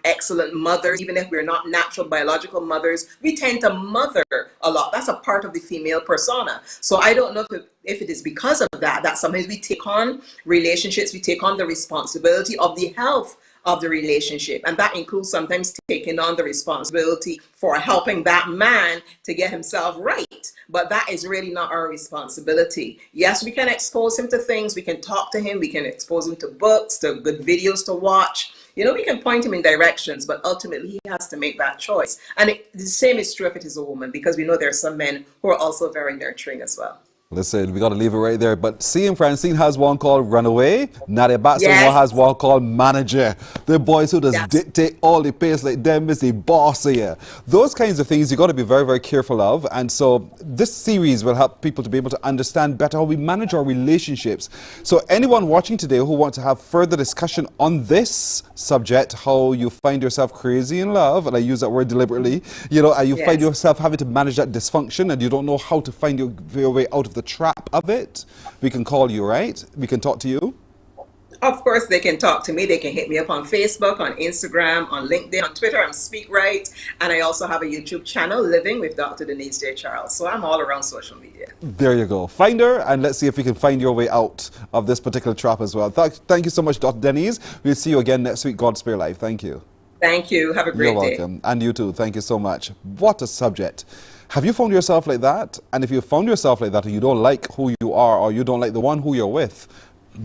excellent mothers. Even if we're not natural biological mothers, we tend to mother a lot. That's a part of the female persona. So I don't know if it is because of that sometimes we take on relationships, we take on the responsibility of the health of the relationship. And that includes sometimes taking on the responsibility for helping that man to get himself right. But that is really not our responsibility. Yes, we can expose him to things. We can talk to him. We can expose him to books, to good videos to watch. We can point him in directions, but ultimately he has to make that choice. And the same is true if it is a woman, because we know there are some men who are also very nurturing as well.
Listen, we got to leave it right there. But seeing Francine has one called Runaway. Nadia Batson
Yes.
has one called Manager. The boys who just dictate all the pace like them is the boss here. Those kinds of things you got to be very, very careful of. And so this series will help people to be able to understand better how we manage our relationships. So anyone watching today who wants to have further discussion on this subject, how you find yourself crazy in love, and I use that word deliberately, and you find yourself having to manage that dysfunction and you don't know how to find your way out of the trap of it, we can call you, right? We can talk to you.
Of course, they can talk to me. They can hit me up on Facebook, on Instagram, on LinkedIn, on Twitter. I'm Speak Right. And I also have a YouTube channel, Living with Dr. Denise J. Charles. So I'm all around social media.
There you go. Find her and let's see if we can find your way out of this particular trap as well. Thank you so much, Dr. Denise. We'll see you again next week. God spare life. Thank you.
Thank you. Have a great
You're
day.
welcome. And you too. Thank you so much. What a subject. Have you found yourself like that? And if you found yourself like that and you don't like who you are or you don't like the one who you're with,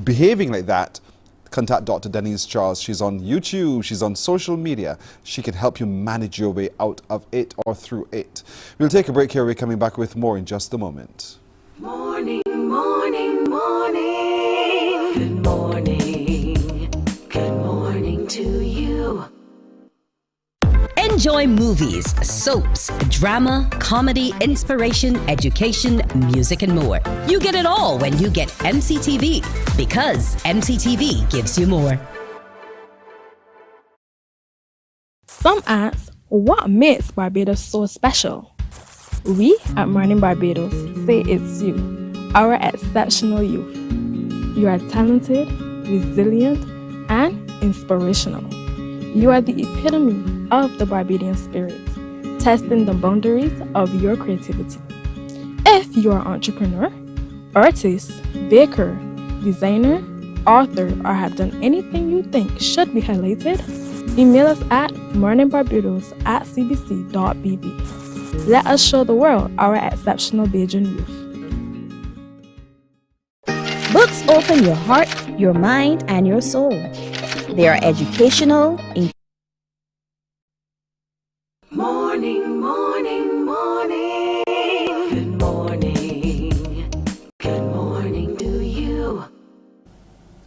behaving like that, contact Dr. Denise Charles. She's on YouTube. She's on social media. She can help you manage your way out of it or through it. We'll take a break here. We're coming back with more in just a moment.
Morning, morning, morning. Good morning. Good morning to you.
Enjoy movies, soaps, drama, comedy, inspiration, education, music, and more. You get it all when you get MCTV, because MCTV gives you more.
Some ask, what makes Barbados so special? We at Mornin Barbados say it's you, our exceptional youth. You are talented, resilient, and inspirational. You are the epitome of the Barbadian spirit, testing the boundaries of your creativity. If you are an entrepreneur, artist, baker, designer, author, or have done anything you think should be highlighted, email us at morninbarbados@cbc.bb. Let us show the world our exceptional Bajan youth.
Books open your heart, your mind, and your soul. They are educational,
Morning, morning,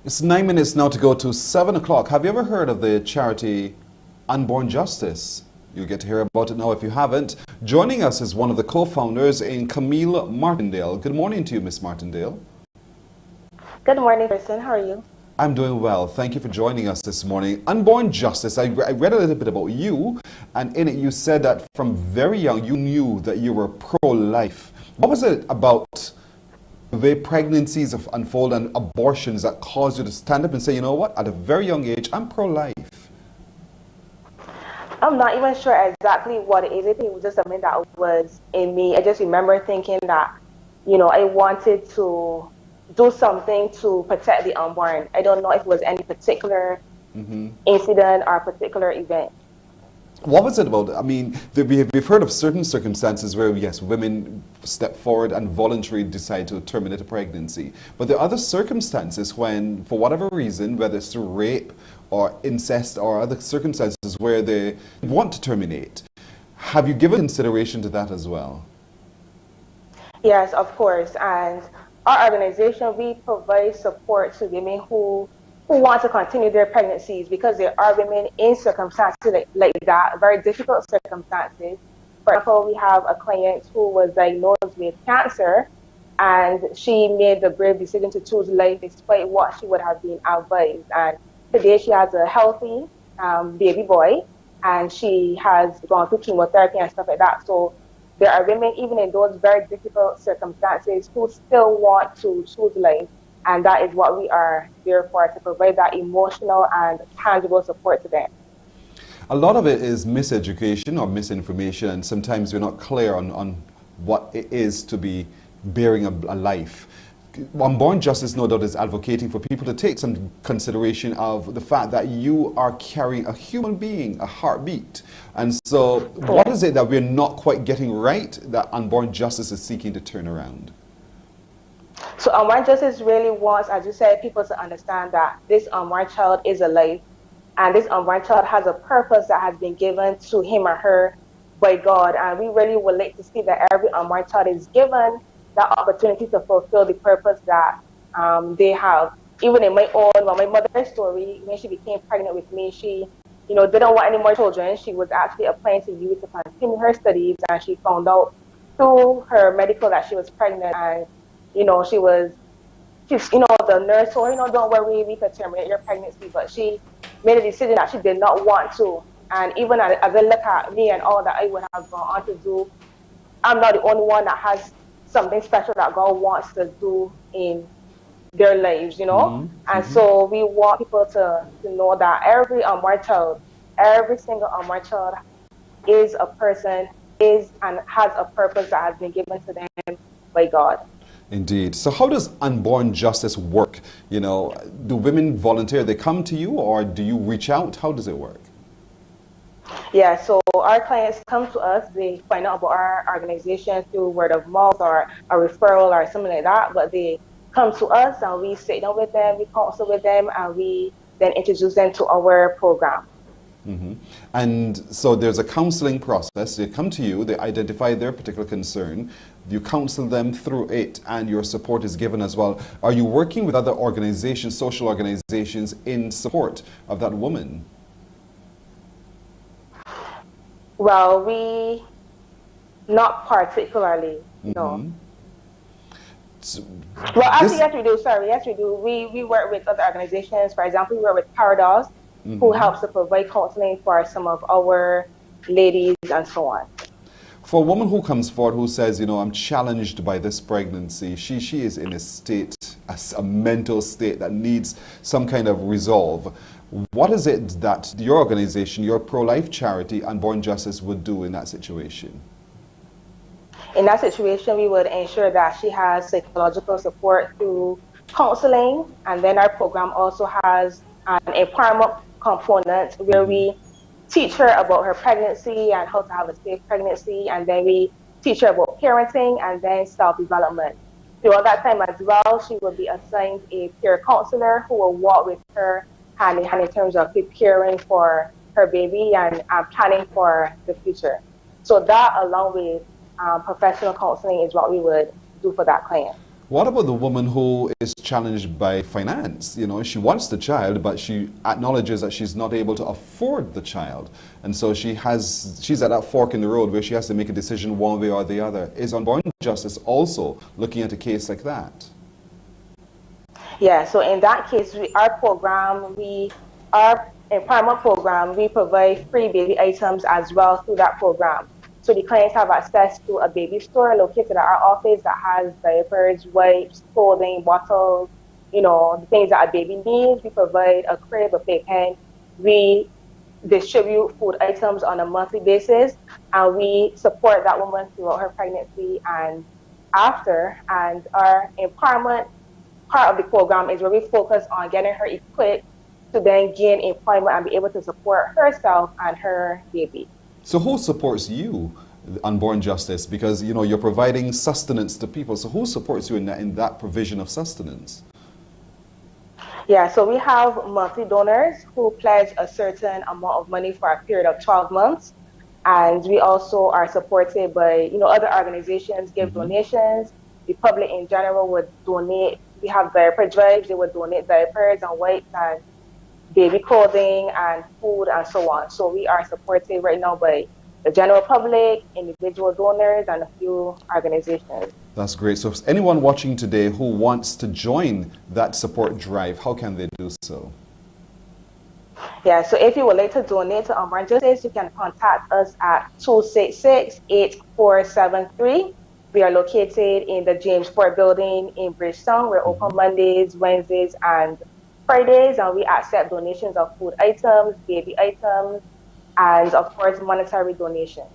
It's 9 minutes now to go to 7 o'clock. Have you ever heard of the charity Unborn Justice? You'll get to hear about it now if you haven't. Joining us is one of the co-founders in Camille Martindale. Good morning to you, Miss Martindale.
Good morning, Kristen. How are you?
I'm doing well. Thank you for joining us this morning. Unborn Justice, I read a little bit about you, and in it you said that from very young you knew that you were pro-life. What was it about the way pregnancies unfold and abortions that caused you to stand up and say, you know what, at a very young age, I'm pro-life?
I'm not even sure exactly what it is. I think it was just something that was in me. I just remember thinking that, I wanted to do something to protect the unborn. I don't know if it was any particular incident or particular event.
What was it about? I mean, we've heard of certain circumstances where, yes, women step forward and voluntarily decide to terminate a pregnancy. But there are other circumstances when, for whatever reason, whether it's through rape or incest or other circumstances where they want to terminate. Have you given consideration to that as well?
Yes, of course. And our organization, we provide support to women who want to continue their pregnancies, because there are women in circumstances like that, very difficult circumstances. For example, we have a client who was diagnosed with cancer, and she made the brave decision to choose life despite what she would have been advised. And today she has a healthy baby boy, and she has gone through chemotherapy and stuff like that. So there are women, even in those very difficult circumstances, who still want to choose life. And that is what we are there for, to provide that emotional and tangible support to them.
A lot of it is miseducation or misinformation, and sometimes we're not clear on what it is to be bearing a life. Unborn Justice, no doubt, is advocating for people to take some consideration of the fact that you are carrying a human being, a heartbeat. And so what is it that we're not quite getting right that Unborn Justice is seeking to turn around?
So Unborn Justice really wants, as you said, people to understand that this unborn child is a life, and this unborn child has a purpose that has been given to him or her by God. And we really would like to see that every unborn child is given the opportunity to fulfill the purpose that they have. Even in my mother's story, when she became pregnant with me, she didn't want any more children. She was actually applying to UWI to continue her studies, and she found out through her medical that she was pregnant. And the nurse told her, don't worry, we could terminate your pregnancy. But she made a decision that she did not want to. And even as I look at me and all that I would have gone on to do, I'm not the only one that has something special that God wants to do in their lives, And so we want people to know that every unborn child, every single unborn child is a person, and has a purpose that has been given to them by God.
Indeed. So how does Unborn Justice work? Do women volunteer? They come to you, or do you reach out? How does it work?
Yeah, so our clients come to us. They find out about our organization through word of mouth or a referral or something like that. But they come to us, and we sit down with them, we counsel with them, and we then introduce them to our program.
And so there's a counseling process. They come to you, they identify their particular concern, you counsel them through it, and your support is given as well. Are you working with other organizations, social organizations, in support of that woman?
Well, we not particularly, no. Well, actually, yes, we do. Sorry, yes, we do. We work with other organizations. For example, we work with Barbados, who helps to provide counseling for some of our ladies and so on.
For a woman who comes forward who says, I'm challenged by this pregnancy, she is in a state, a mental state that needs some kind of resolve. What is it that your organization, your pro-life charity, Unborn Justice, would do in that situation?
In that situation, we would ensure that she has psychological support through counseling, and then our program also has an empowerment component where we teach her about her pregnancy and how to have a safe pregnancy, and then we teach her about parenting and then self-development. Throughout that time as well, she will be assigned a peer counselor who will walk with her hand in hand in terms of preparing for her baby and planning for the future. So that, along with professional counseling, is what we would do for that client.
What about the woman who is challenged by finance? You know, she wants the child, but she acknowledges that she's not able to afford the child. And so she's at that fork in the road where she has to make a decision one way or the other. Is Unborn Justice also looking at a case like that?
Yeah, so in that case, our empowerment program, we provide free baby items as well through that program. So the clients have access to a baby store located at our office that has diapers, wipes, clothing, bottles, you know, the things that a baby needs. We provide a crib, a playpen. We distribute food items on a monthly basis, and we support that woman throughout her pregnancy and after. And our empowerment part of the program is where we focus on getting her equipped to then gain employment and be able to support herself and her baby.
So who supports you, Unborn Justice? Because, you know, you're providing sustenance to people. So who supports you in that provision of sustenance?
Yeah, so we have monthly donors who pledge a certain amount of money for a period of 12 months. And we also are supported by, you know, other organizations give donations. The public in general would donate. We have diaper drives. They would donate diapers and wipes and baby clothing and food and so on. So we are supported right now by the general public, individual donors, and a few organizations.
That's great. So if anyone watching today who wants to join that support drive, how can they do so?
Yeah, so if you would like to donate to Unborn Justice, you can contact us at 266-8473. We are located in the James Ford building in Bridgetown. We're open Mondays, Wednesdays, and Fridays, and we accept donations of food items, baby items, and of course, monetary donations.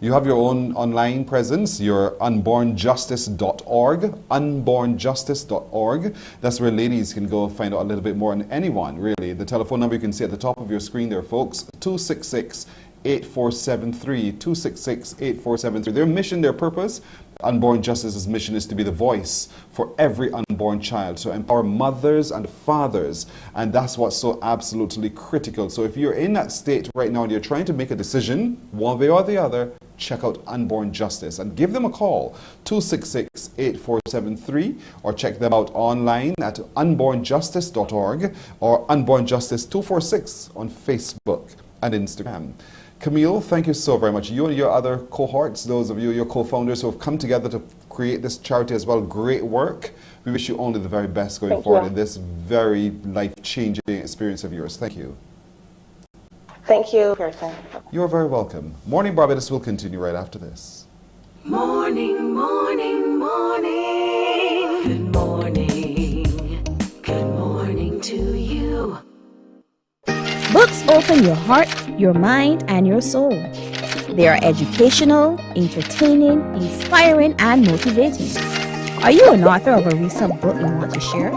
You have your own online presence, your unbornjustice.org, unbornjustice.org. That's where ladies can go find out a little bit more on anyone, really. The telephone number you can see at the top of your screen there, folks, 266-8473, 266-8473. Their mission, their purpose, Unborn Justice's mission is to be the voice for every unborn child, so empower mothers and fathers, and that's what's so absolutely critical. So if you're in that state right now and you're trying to make a decision, one way or the other, check out Unborn Justice and give them a call, 266-8473, or check them out online at unbornjustice.org or Unborn Justice 246 on Facebook and Instagram. Camille, thank you so very much. You and your other cohorts, those of you, your co-founders who have come together to create this charity as well, great work. We wish you only the very best going forward in this very life-changing experience of yours. Thank you.
Thank you, Pearson.
You're very welcome. Morning Barbados will continue right after this.
Morning, morning, morning. Good morning. Good morning to you.
Books open your heart, your mind, and your soul. They are educational, entertaining, inspiring, and motivating. Are you an author of a recent book you want to share?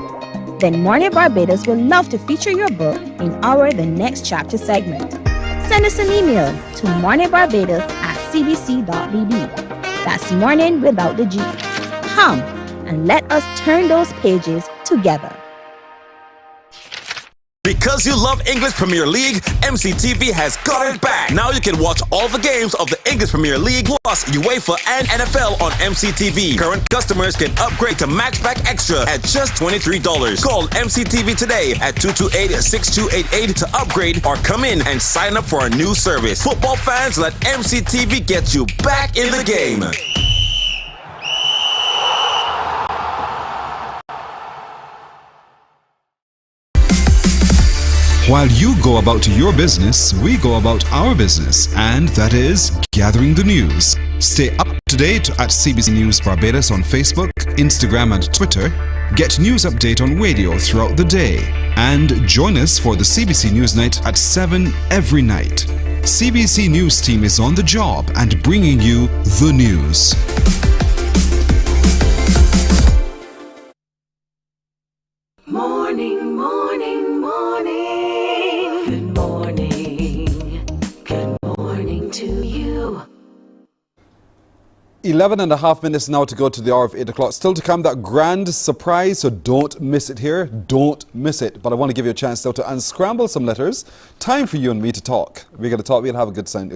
Then Mornin Barbados would love to feature your book in our The Next Chapter segment. Send us an email to morninbarbados@cbc.bb. That's morning without the G. Come and let us turn those pages together.
Because you love English Premier League, MCTV has got it back. Now you can watch all the games of the English Premier League plus UEFA and NFL on MCTV. Current customers can upgrade to Max Pack Extra at just $23. Call MCTV today at 228-6288 to upgrade or come in and sign up for our new service. Football fans, let MCTV get you back in the game.
While you go about your business, we go about our business, and that is gathering the news. Stay up to date at CBC News Barbados on Facebook, Instagram, and Twitter. Get news update on radio throughout the day. And join us for the CBC News Night at 7 every night. CBC News team is on the job and bringing you the news.
Morning, morning, morning. Good morning. Good morning to you.
11 and a half minutes now to go to the hour of 8 o'clock. Still to come, that grand surprise, so don't miss it here. Don't miss it. But I want to give you a chance now to unscramble some letters. Time for you and me to talk. We're going to talk. We'll have a good time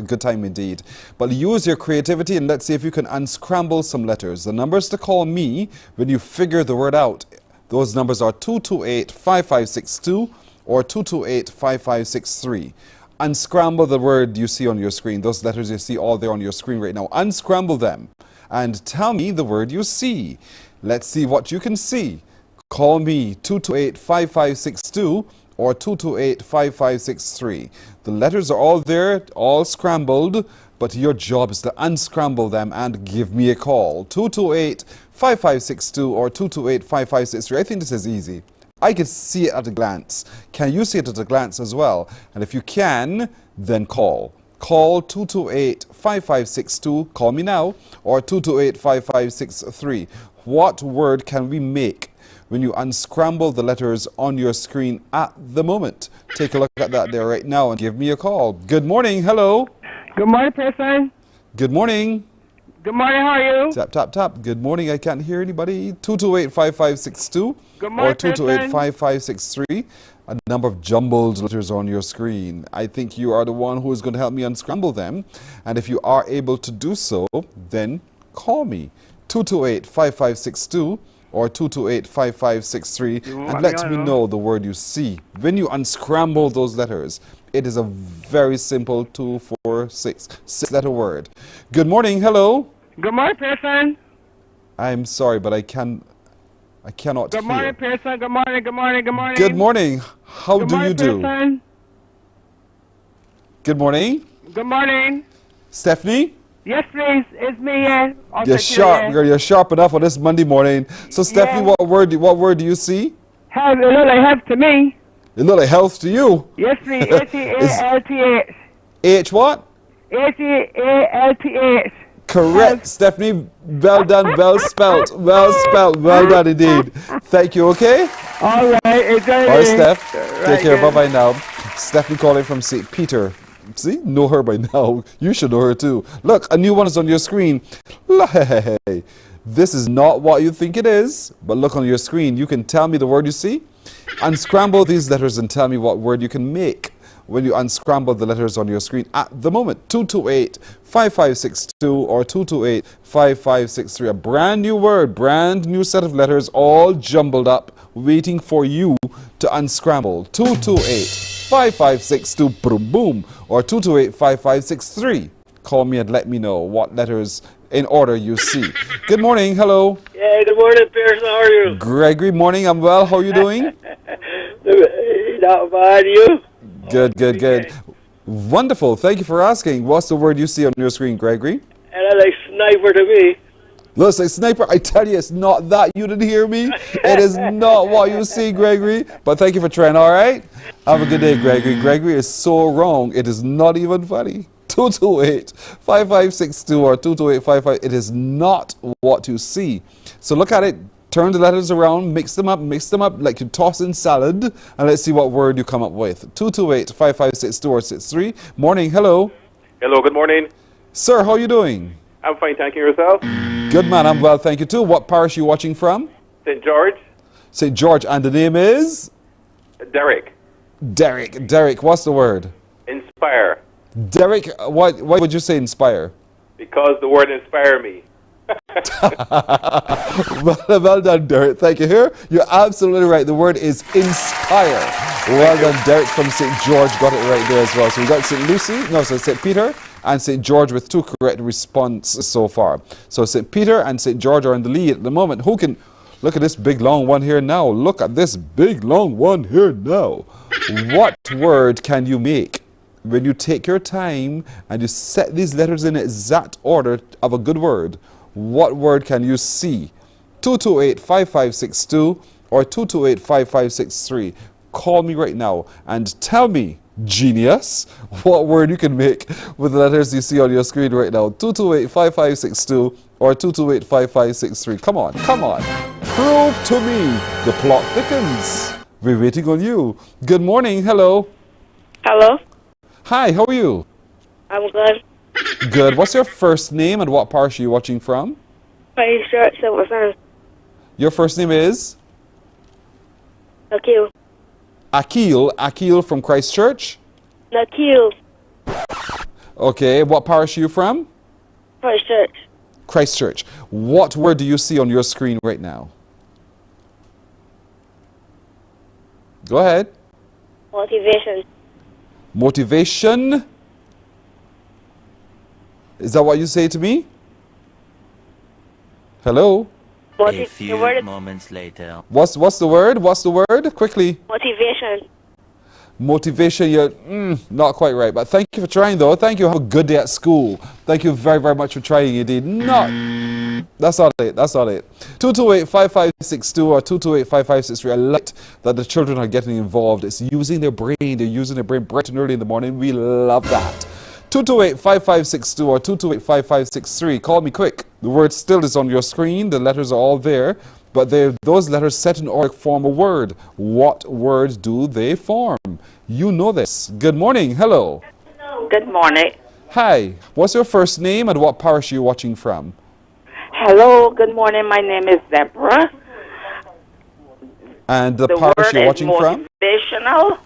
indeed. But use your creativity and let's see if you can unscramble some letters. The numbers to call me when you figure the word out. Those numbers are 228-5562 or 228-5563. Unscramble the word you see on your screen. Those letters you see all there on your screen right now. Unscramble them and tell me the word you see. Let's see what you can see. Call me 228-5562 or 228-5563. The letters are all there, all scrambled, but your job is to unscramble them and give me a call. 228-5562 or 228-5563. I think this is easy. I can see it at a glance. Can you see it at a glance as well? And if you can, then call. Call 228-5562, call me now, or 228-5563. What word can we make when you unscramble the letters on your screen at the moment? Take a look at that there right now and give me a call. Good morning, hello.
Good morning, person.
Good morning.
Good morning, how are you?
Tap, tap, tap. Good morning, I can't hear anybody. 228-5562
Good morning,
or 228-5563. A number of jumbled letters on your screen. I think you are the one who is going to help me unscramble them. And if you are able to do so, then call me. 228-5562 or 228-5563 and let me know the word you see. When you unscramble those letters, it is a very simple 2, 4, 6 letter word. Good morning, hello.
Good morning, person.
I'm sorry, but I cannot
Good morning,
hear.
person. Good morning, good morning, good morning.
Good morning. How do you do?
Person.
Good morning.
Good morning.
Stephanie?
Yes, please. It's me, yeah.
You're sharp. You're sharp enough on this Monday morning. So, Stephanie,
Yeah.
what word do you see?
Have, it look like health to me.
It look like health to you.
Yes, please. H-E-A-L-T-H.
H what?
H-E-A-L-T-H.
Correct, Stephanie. Well done, well spelt, well done indeed. Thank you, okay?
All right, enjoy
All right,
it.
Steph.
Right,
Take care.
good.
Bye-bye now. Stephanie calling from St. Peter. See? Know her by now. You should know her too. Look, a new one is on your screen. Hey, this is not what you think it is, but look on your screen. You can tell me the word you see. Unscramble these letters and tell me what word you can make when you unscramble the letters on your screen at the moment. 228-5562 or 228-5563. A brand new word, brand new set of letters, all jumbled up, waiting for you to unscramble. 228-5562, boom, boom, or 228-5563. Call me and let me know what letters in order you see. Good morning, hello.
Yeah, good morning, Pearson. How are you?
Gregory, morning, I'm well. How are you doing?
Not bad, you?
Good, good, good. Wonderful. Thank you for asking. What's the word you see on your screen, Gregory?
And I like sniper to me.
Looks like sniper. I tell you, it's not that. You didn't hear me. It is not what you see, Gregory. But thank you for trying, all right? Have a good day, Gregory. Gregory is so wrong. It is not even funny. 228-5562 or 228-55. It is not what you see. So look at it. Turn the letters around, mix them up like you toss in salad, and let's see what word you come up with. 228-5562 or 63. Morning, hello.
Hello, good morning.
Sir, how are you doing?
I'm fine, thank you. Yourself?
Good man, I'm well, thank you too. What parish are you watching from?
St. George?
St. George, and the name is?
Derek.
Derek, what's the word?
Inspire.
Derek, why would you say inspire?
Because the word inspire me.
Well done, Derek. Thank you. Here, you're absolutely right. The word is inspire. Well done, Derek from St. George. Got it right there as well. So we got St. Peter and St. George with 2 correct responses so far. So St. Peter and St. George are in the lead at the moment. Who can look at this big long one here now? Look at this big long one here now. What word can you make when you take your time and you set these letters in exact order of a good word? What word can you see? 228-5562 or 228-5563. Call me right now and tell me, genius, what word you can make with the letters you see on your screen right now. 228-5562 or 228-5563. Come on. Prove to me. The plot thickens. We're waiting on you. Good morning. Hello.
Hello.
Hi, how are you?
I'm good.
Good. What's your first name and what parish are you watching from?
Christchurch, Silverstone.
Your first name is?
Nakil.
Akil from Christchurch?
Nakil.
Okay, what parish are you from?
Christchurch.
Christchurch. What word do you see on your screen right now? Go ahead.
Motivation.
Motivation? Is that what you say to me? Hello?
A few
moments later.
What's the word? What's the word? Quickly.
Motivation.
Motivation, you're not quite right. But thank you for trying, though. Thank you. Have a good day at school. Thank you very, very much for trying. You did not. That's not it. That's not it. 228-5562 or 228-5563. I like that the children are getting involved. It's using their brain. They're using their brain bright and early in the morning. We love that. 228-5562 or 228-5563. Call me quick. The word still is on your screen. The letters are all there. But those letters set in order form a word. What word do they form? You know this. Good morning. Hello.
Good morning.
Hi. What's your first name and what parish are you watching from?
Hello, good morning. My name is Deborah.
And the parish you're watching from?
Motivational.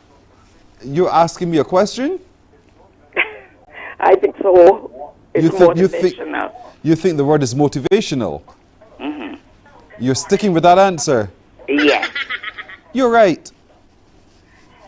You're asking me a question?
I think so. It's motivational.
You think the word is motivational?
Mm-hmm.
You're sticking with that answer?
Yes.
You're right.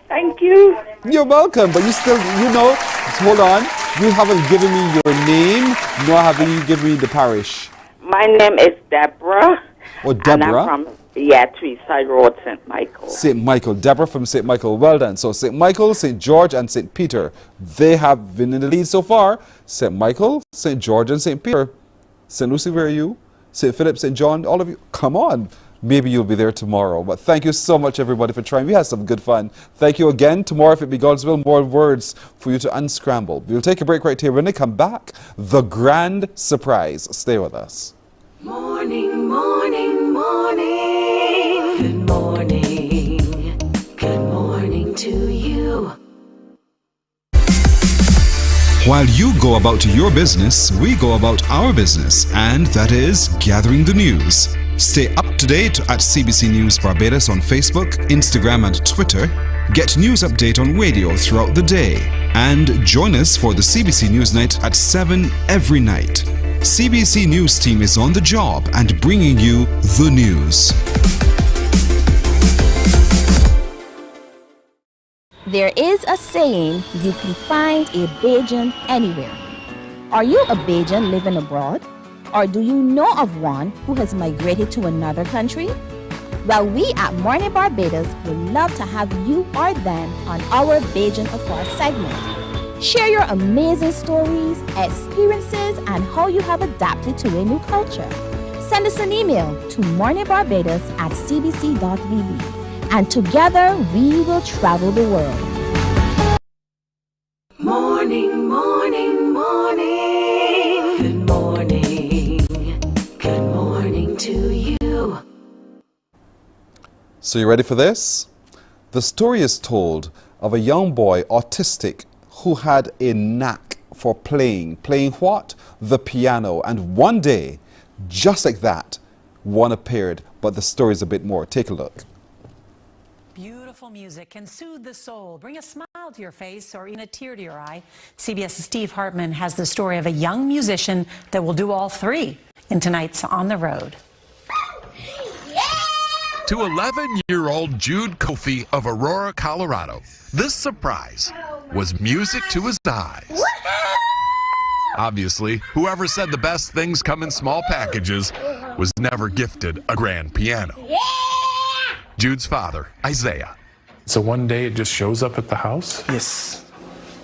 Thank you.
You're welcome, but you still, hold on. You haven't given me your name, nor have you given me the parish.
My name is Deborah.
Oh, Deborah?
And I'm from, Tweedside Road, St. Michael.
St. Michael. Deborah from St. Michael. Well done. So St. Michael, St. George, and St. Peter. They have been in the lead so far. St. Michael, St. George, and St. Peter. St. Lucy, where are you? St. Philip, St. John, all of you. Come on. Maybe you'll be there tomorrow. But thank you so much, everybody, for trying. We had some good fun. Thank you again. Tomorrow, if it be God's will, more words for you to unscramble. We'll take a break right here. When they come back, the grand surprise. Stay with us.
Morning, morning, morning. Good morning. Good morning to you.
While you go about your business, we go about our business, and that is gathering the news. Stay up to date at CBC News Barbados on Facebook, Instagram, and Twitter. Get news update on radio throughout the day. And join us for the CBC News Night at 7 every night. CBC News team is on the job and bringing you the news.
There is a saying, you can find a Bajan anywhere. Are you a Bajan living abroad? Or do you know of one who has migrated to another country? Well, we at Mornin Barbados would love to have you or them on our Bajan Afar segment. Share your amazing stories, experiences, and how you have adapted to a new culture. Send us an email to morninbarbados@cbc.vb, and together we will travel the world.
Morning, morning, morning. Good morning. Good morning to you.
So you ready for this? The story is told of a young boy, autistic, who had a knack for playing. Playing what? The piano. And one day, just like that, one appeared. But the story is a bit more. Take a look.
Beautiful music can soothe the soul, bring a smile to your face, or even a tear to your eye. CBS's Steve Hartman has the story of a young musician that will do all three in tonight's On the Road.
To 11-year-old Jude Kofi of Aurora, Colorado, this surprise was music to his eyes. Obviously, whoever said the best things come in small packages was never gifted a grand piano. Jude's father, Isaiah.
So one day it just shows up at the house? Yes,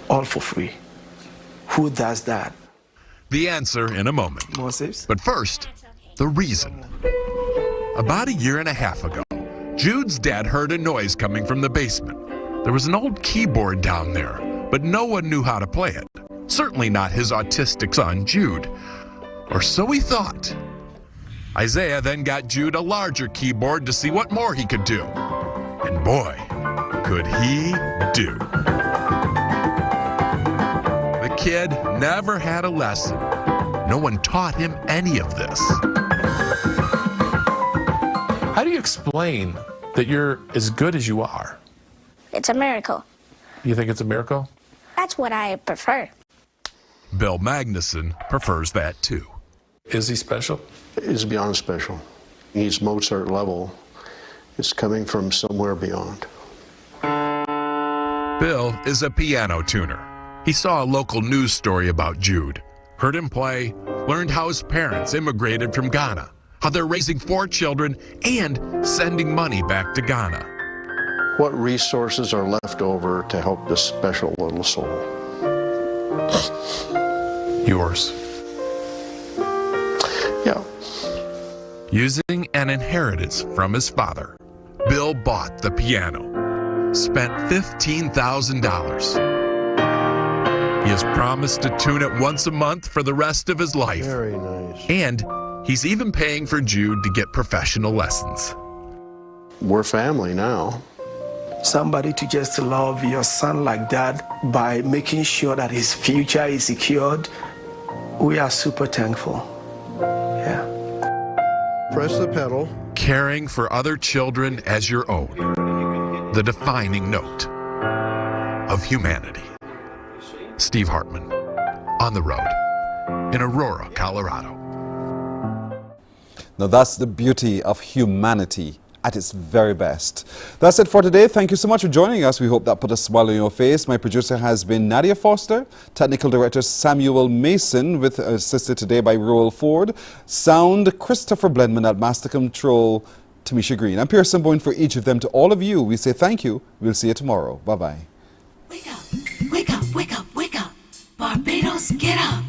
all for free. Who does that?
The answer in a moment.
Moses?
But first, the reason. About a year and a half ago, Jude's dad heard a noise coming from the basement. There was an old keyboard down there, but no one knew how to play it. Certainly not his autistic son, Jude. Or so he thought. Isaiah then got Jude a larger keyboard to see what more he could do. And boy, could he do. The kid never had a lesson. No one taught him any of this.
How do you explain that you're as good as you are?
It's a miracle.
You think it's a miracle?
That's what I prefer.
Bill Magnuson prefers that too.
Is he special?
He's beyond special. He's Mozart level. It's coming from somewhere beyond.
Bill is a piano tuner. He saw a local news story about Jude, heard him play, learned how his parents immigrated from Ghana, how they're raising 4 children and sending money back to Ghana.
What resources are left over to help this special little soul?
Yours.
Yeah.
Using an inheritance from his father, Bill bought the piano, spent $15,000. He has promised to tune it once a month for the rest of his life.
Very nice.
And he's even paying for Jude to get professional lessons.
We're family now.
Somebody to just love your son like that by making sure that his future is secured. We are super thankful. Yeah.
Press the pedal.
Caring for other children as your own. The defining note of humanity. Steve Hartman, on the road in Aurora, Colorado.
Now that's the beauty of humanity at its very best. That's it for today. Thank you so much for joining us. We hope that put a smile on your face. My producer has been Nadia Foster, technical director Samuel Mason, with assisted today by Roel Ford, sound Christopher Blendman, at master control Tamisha Green. I'm Pearson Boyne. For each of them, to all of you, we say thank you. We'll see you tomorrow. Bye-bye.
Wake up, wake up, wake up, wake up. Barbados, get up.